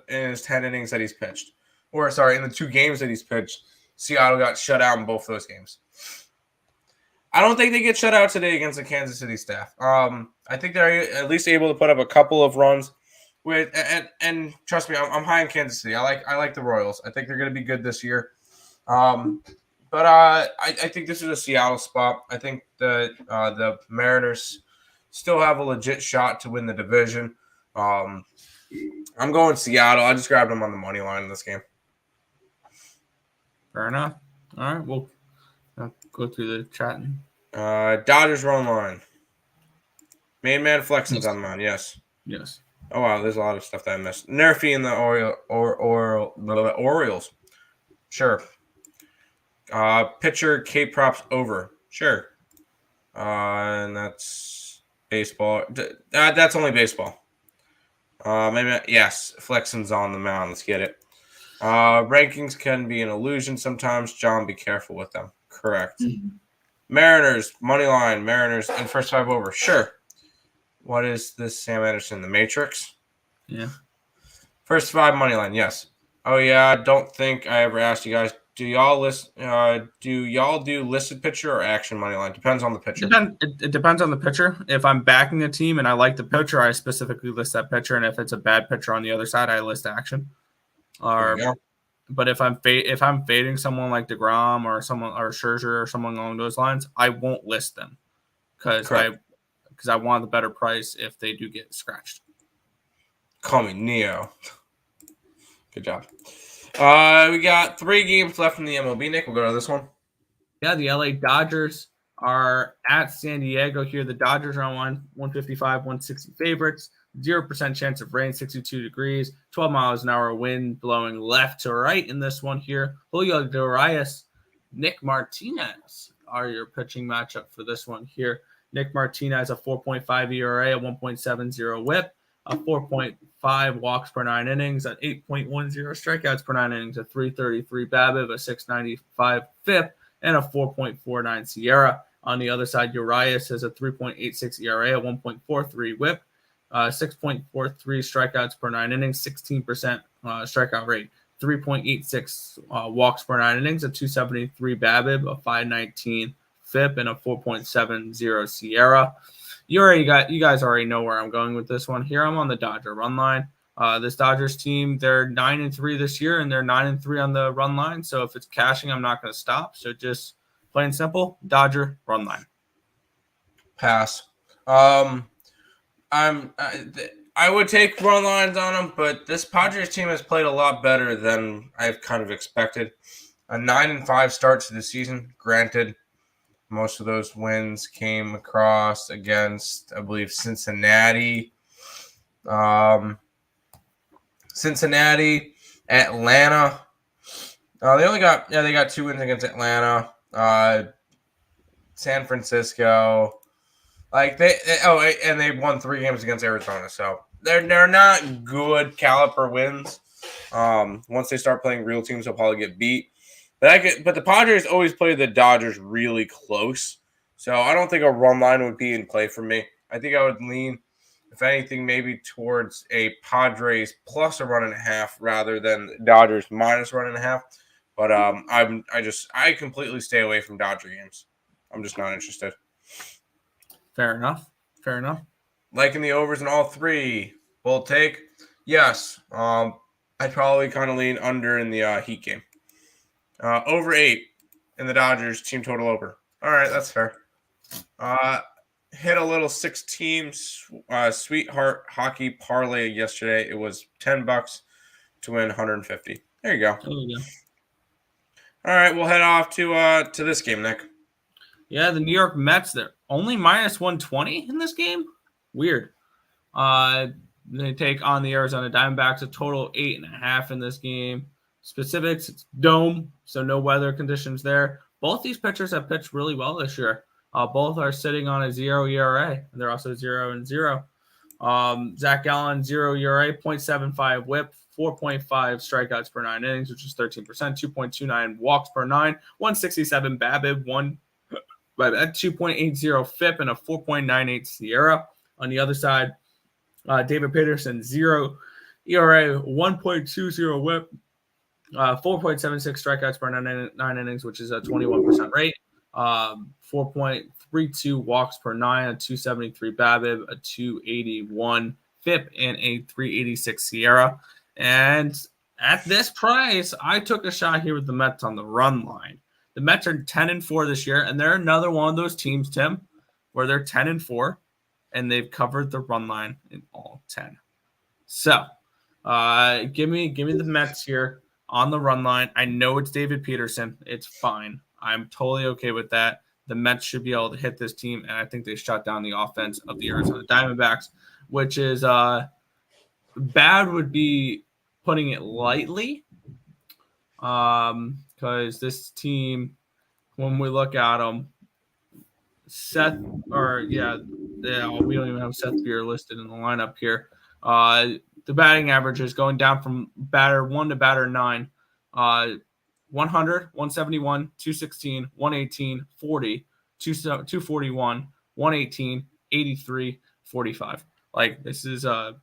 his 10 innings that he's pitched. Or, sorry, in the 2 games that he's pitched, Seattle got shut out in both those games. I don't think they get shut out today against the Kansas City staff. I think they're at least able to put up a couple of runs. And trust me, I'm high in Kansas City. I like the Royals. I think they're going to be good this year. But I think this is a Seattle spot. I think the Mariners still have a legit shot to win the division. I'm going Seattle. I just grabbed them on the money line in this game. Fair enough. All right, we'll go through the chat. Dodgers run line. Main man Flexen's on the line. Yes. Oh wow, there's a lot of stuff that I missed. Nerfy in the Orioles. Sure. Pitcher K props over. Sure. And that's baseball. That's only baseball. Maybe yes. Flexen's on the mound. Let's get it. Rankings can be an illusion sometimes. John, be careful with them. Correct. Mariners money line. Mariners and first 5 over. Sure. What is this? Sam Anderson, The Matrix. Yeah. First 5 money line. Yes. Oh yeah. I don't think I ever asked you guys. Do y'all do listed pitcher or action money line? Depends on the pitcher. It depends on the pitcher. If I'm backing a team and I like the pitcher, I specifically list that pitcher. And if it's a bad pitcher on the other side, I list action. But if I'm fading someone like DeGrom or someone or Scherzer or someone along those lines, I won't list them because I want the better price if they do get scratched. Call me Neo. Good job. We got 3 games left in the MLB, Nick. We'll go to this one. Yeah, the LA Dodgers are at San Diego here. The Dodgers are on 155, 160 favorites. 0% chance of rain, 62 degrees, 12 miles an hour wind blowing left to right in this one here. Julio Urias, Nick Martinez are your pitching matchup for this one here. Nick Martinez, a 4.5 ERA, a 1.70 whip, a 4.5 walks per 9 innings, an 8.10 strikeouts per 9 innings, a 333 BABIP, a 695 FIP, and a 4.49 Sierra. On the other side, Urias has a 3.86 ERA, a 1.43 whip, 6.43 strikeouts per 9 innings, 16% strikeout rate, 3.86 walks per 9 innings, a 273 BABIP, a 519 FIP, and a 4.70 Sierra. You guys already know where I'm going with this one. Here I'm on the Dodger run line. This Dodgers team, they're 9-3 this year, and they're 9-3 on the run line. So if it's cashing, I'm not going to stop. So just plain simple, Dodger run line. Pass. I would take run lines on them, but this Padres team has played a lot better than I've kind of expected. A 9-5 start to the season, granted. Most of those wins came across against, I believe, Cincinnati, Atlanta. They got 2 wins against Atlanta, San Francisco. And they won 3 games against Arizona. So they're not good caliber wins. Once they start playing real teams, they'll probably get beat. But the Padres always play the Dodgers really close. So I don't think a run line would be in play for me. I think I would lean, if anything, maybe towards a Padres plus a 1.5 rather than Dodgers minus 1.5. But I completely stay away from Dodger games. I'm just not interested. Fair enough. Liking the overs in all 3. Bold take? Yes. I'd probably kind of lean under in the Heat game. Over 8 in the Dodgers team total over. All right, that's fair. Hit a little 6 teams sweetheart hockey parlay yesterday. It was $10 to win 150. There you go. All right, we'll head off to this game, Nick. Yeah, the New York Mets, they're only minus 120 in this game. Weird. They take on the Arizona Diamondbacks, a total 8.5 in this game. Specifics, it's dome, so no weather conditions there. Both these pitchers have pitched really well this year. Both are sitting on a 0 ERA, and they're also 0-0. Zach Gallen, 0 ERA, 0.75 whip, 4.5 strikeouts per 9 innings, which is 13%, 2.29 walks per 9, 167 BABIP, 2.80 FIP, and a 4.98 Sierra. On the other side, David Peterson, 0 ERA, 1.20 whip, 4.76 strikeouts per 9 innings, which is a 21% rate. 4.32 walks per 9, a 273 BABIP, a 281 FIP, and a 386 Sierra. And at this price, I took a shot here with the Mets on the run line. The Mets are 10-4 this year, and they're another one of those teams, Tim, where they're 10-4, and they've covered the run line in all 10. So, give me the Mets here on the run line. I know it's David Peterson. It's fine. I'm totally okay with that. The Mets should be able to hit this team, and I think they shut down the offense of the Arizona Diamondbacks, which is bad would be putting it lightly, because this team, when we look at them, we don't even have Seth Beer listed in the lineup here. the batting average is going down from batter 1 to batter 9. 100, 171, 216, 118, 40, 241, 118, 83, 45. Like this is a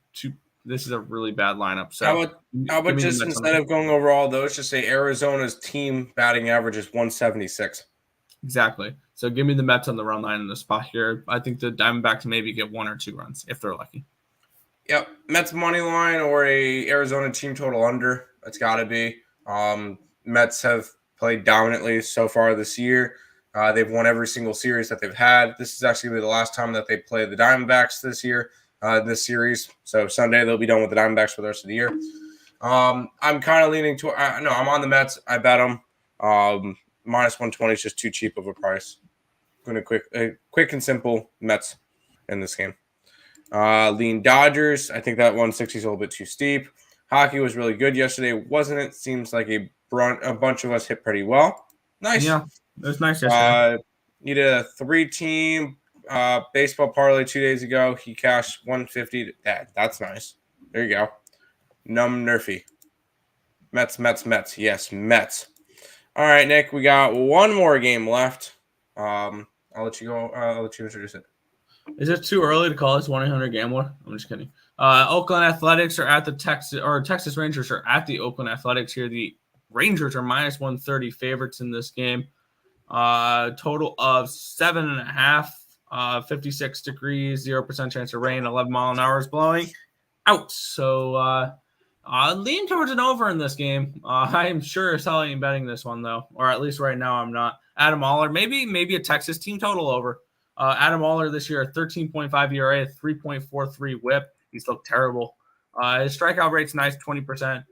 really bad lineup. So how about just instead of going over all those, just say Arizona's team batting average is 176. Exactly. So give me the Mets on the run line in the spot here. I think the Diamondbacks maybe get 1 or 2 runs if they're lucky. Yep, Mets money line or a Arizona team total under. That's got to be. Mets have played dominantly so far this year. They've won every single series that they've had. This is actually going to be the last time that they play the Diamondbacks this year, this series. So Sunday they'll be done with the Diamondbacks for the rest of the year. I'm kind of leaning to. No, I'm on the Mets. I bet them. Minus 120 is just too cheap of a price. Going to quick and simple Mets in this game. Lean Dodgers. I think that 160 is a little bit too steep. Hockey was really good yesterday, wasn't it? Seems like a bunch of us hit pretty well. Nice. Yeah, it was nice yesterday. Needed a 3-team baseball parlay 2 days ago. He cashed 150. That's nice. There you go. Nerfy. Mets. Yes, Mets. All right, Nick, we got one more game left. I'll let you go. I'll let you introduce it. Is it too early to call this 1-800-GAMBLER? I'm just kidding. Oakland Athletics are at the Texas Rangers are at the Oakland Athletics here. The Rangers are minus 130 favorites in this game. Total of 7.5, 56 degrees, 0% chance of rain, 11 mile an hour is blowing out. So lean towards an over in this game. I am sure as hell ain't betting this one though, or at least right now I'm not. Adam Oller, maybe a Texas team total over. Adam Oller this year, a 13.5 ERA, a 3.43 WHIP. He's looked terrible. His strikeout rate's nice, 20%,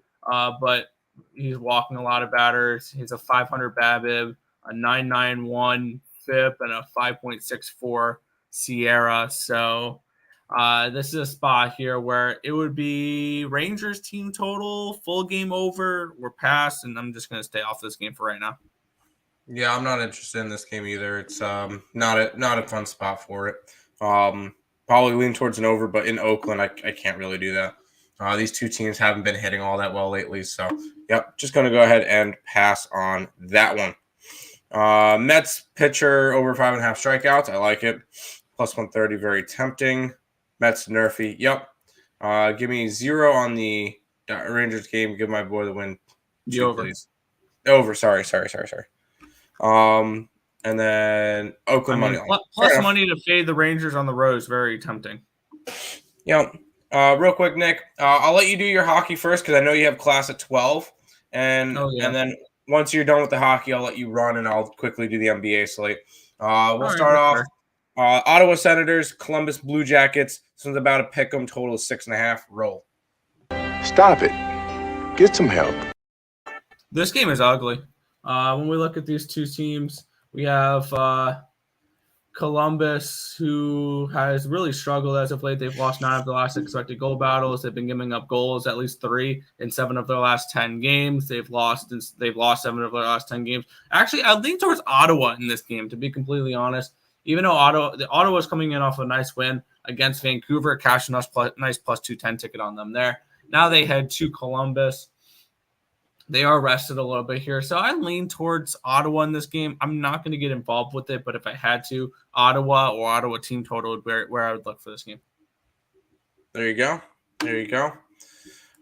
but he's walking a lot of batters. He's a 500 BABIP, a 991 FIP, and a 5.64 Sierra. So this is a spot here where it would be Rangers team total, full game over, or pass, and I'm just going to stay off this game for right now. Yeah, I'm not interested in this game either. It's not a fun spot for it. Probably lean towards an over, but in Oakland, I can't really do that. These two teams haven't been hitting all that well lately, so yep, just going to go ahead and pass on that one. Mets pitcher over 5.5 strikeouts. I like it. Plus 130, very tempting. Mets nerfy. Yep. Give me 0 on the Rangers game. Give my boy the win. The over. Please. Over. Sorry. And then Oakland money line. Plus money to fade the Rangers on the road is very tempting. Yeah. Real quick, Nick, I'll let you do your hockey first because I know you have class at 12. And then once you're done with the hockey, I'll let you run and I'll quickly do the NBA slate. We'll start off. Ottawa Senators, Columbus Blue Jackets. This one's about a pick 'em, total of 6.5. Roll. Stop it. Get some help. This game is ugly. When we look at these two teams, we have Columbus, who has really struggled as of late. They've lost 9 of the last expected goal battles. They've been giving up goals, at least 3 in 7 of their last 10 games. They've lost 7 of their last 10 games. Actually, I lean towards Ottawa in this game, to be completely honest. Even though Ottawa's coming in off a nice win against Vancouver, cashing us nice plus 210 ticket on them there. Now they head to Columbus. They are rested a little bit here. So I lean towards Ottawa in this game. I'm not going to get involved with it, but if I had to, Ottawa or Ottawa team total would be where I would look for this game. There you go.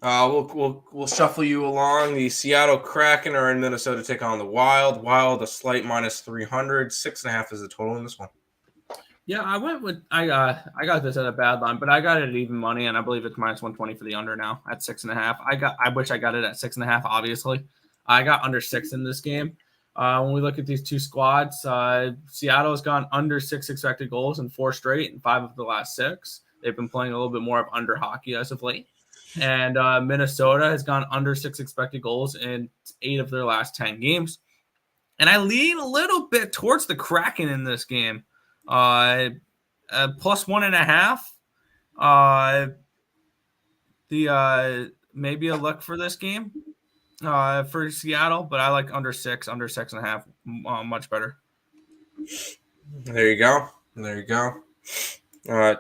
We'll shuffle you along. The Seattle Kraken are in Minnesota to take on the Wild. Wild, a slight minus 300. 6.5 is the total in this one. Yeah, I got this at a bad line, but I got it at even money, and I believe it's minus 120 for the under now at 6.5. I wish I got it at 6.5. Obviously, I got under 6 in this game. When we look at these two squads, Seattle has gone under 6 expected goals in 4 straight and 5 of the last 6. They've been playing a little bit more of under hockey as of late. And Minnesota has gone under 6 expected goals in 8 of their last 10 games. And I lean a little bit towards the Kraken in this game. Plus 1.5. Maybe a look for this game for Seattle, but I like under 6.5, much better. There you go.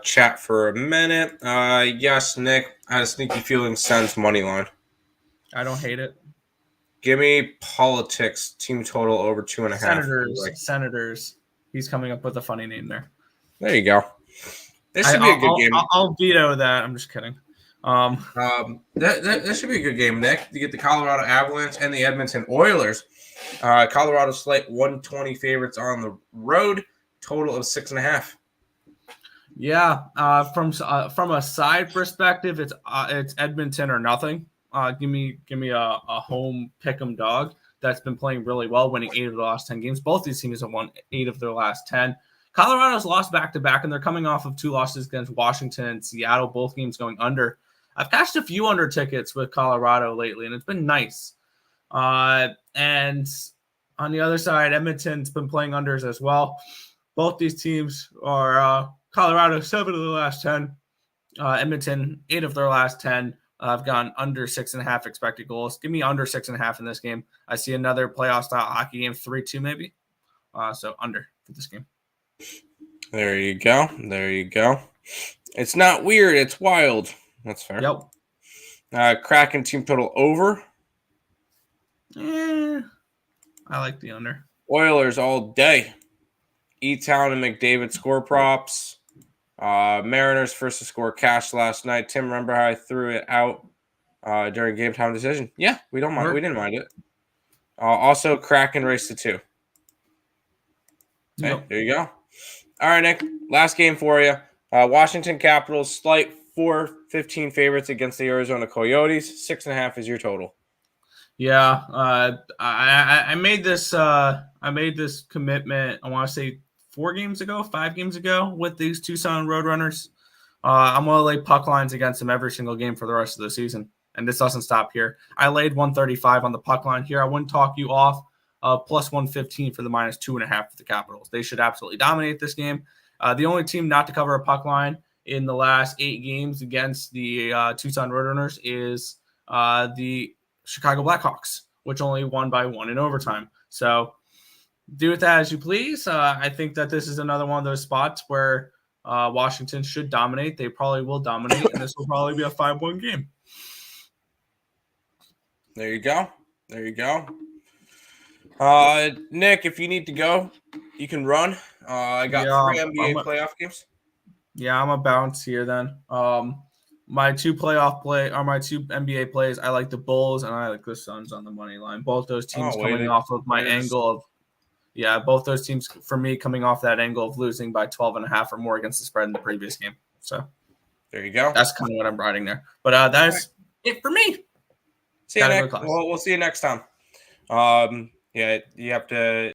chat for a minute. Yes, Nick, I had a sneaky feeling Sens money line. I don't hate it. Give me politics team total over 2.5. Senators. He's coming up with a funny name there. There you go. This should be a good game. I'll veto that. I'm just kidding. That should be a good game, Nick. You get the Colorado Avalanche and the Edmonton Oilers. Colorado slight 120 favorites on the road. Total of 6.5. Yeah. From a side perspective, it's Edmonton or nothing. Give me a home pick'em dog that's been playing really well, winning 8 of the last 10 games. Both these teams have won 8 of their last 10. Colorado's lost back-to-back, and they're coming off of 2 losses against Washington and Seattle, both games going under. I've cashed a few under tickets with Colorado lately, and it's been nice. And on the other side, Edmonton's been playing unders as well. Both these teams are Colorado 7 of the last 10. Edmonton 8 of their last 10. I've gone under 6.5 expected goals. Give me under 6.5 in this game. I see another playoff-style hockey game, 3-2 maybe. So under for this game. There you go. It's not weird. It's wild. That's fair. Yep. Kraken team total over. I like the under. Oilers all day. E-Town and McDavid score props. Mariners first to score cash last night. Tim, remember how I threw it out during game time decision? Yeah, we don't mind. We didn't mind it. Also, Kraken race to 2. Yep. Hey, there you go. All right, Nick. Last game for you. Washington Capitals slight 4-15 favorites against the Arizona Coyotes. 6.5 is your total. Yeah, I made this. I made this commitment. I want to say 5 games ago, with these Tucson Roadrunners. I'm going to lay puck lines against them every single game for the rest of the season, and this doesn't stop here. I laid 135 on the puck line here. I wouldn't talk you off. Plus 115 for the minus 2.5 for the Capitals. They should absolutely dominate this game. The only team not to cover a puck line in the last 8 games against the Tucson Roadrunners is the Chicago Blackhawks, which only won by 1 in overtime. So do with that as you please. I think that this is another one of those spots where Washington should dominate. They probably will dominate, and this will probably be a 5-1 game. There you go. Nick, if you need to go, you can run. I got 3 NBA playoff games. Yeah, I'm a bounce here then. My 2 NBA plays. I like the Bulls and I like the Suns on the money line. Both those teams coming off of my angle of both those teams for me coming off that angle of losing by 12.5 or more against the spread in the previous game. So there you go. That's kind of what I'm riding there. But that's it for me. See you next. We'll see you next time. You have to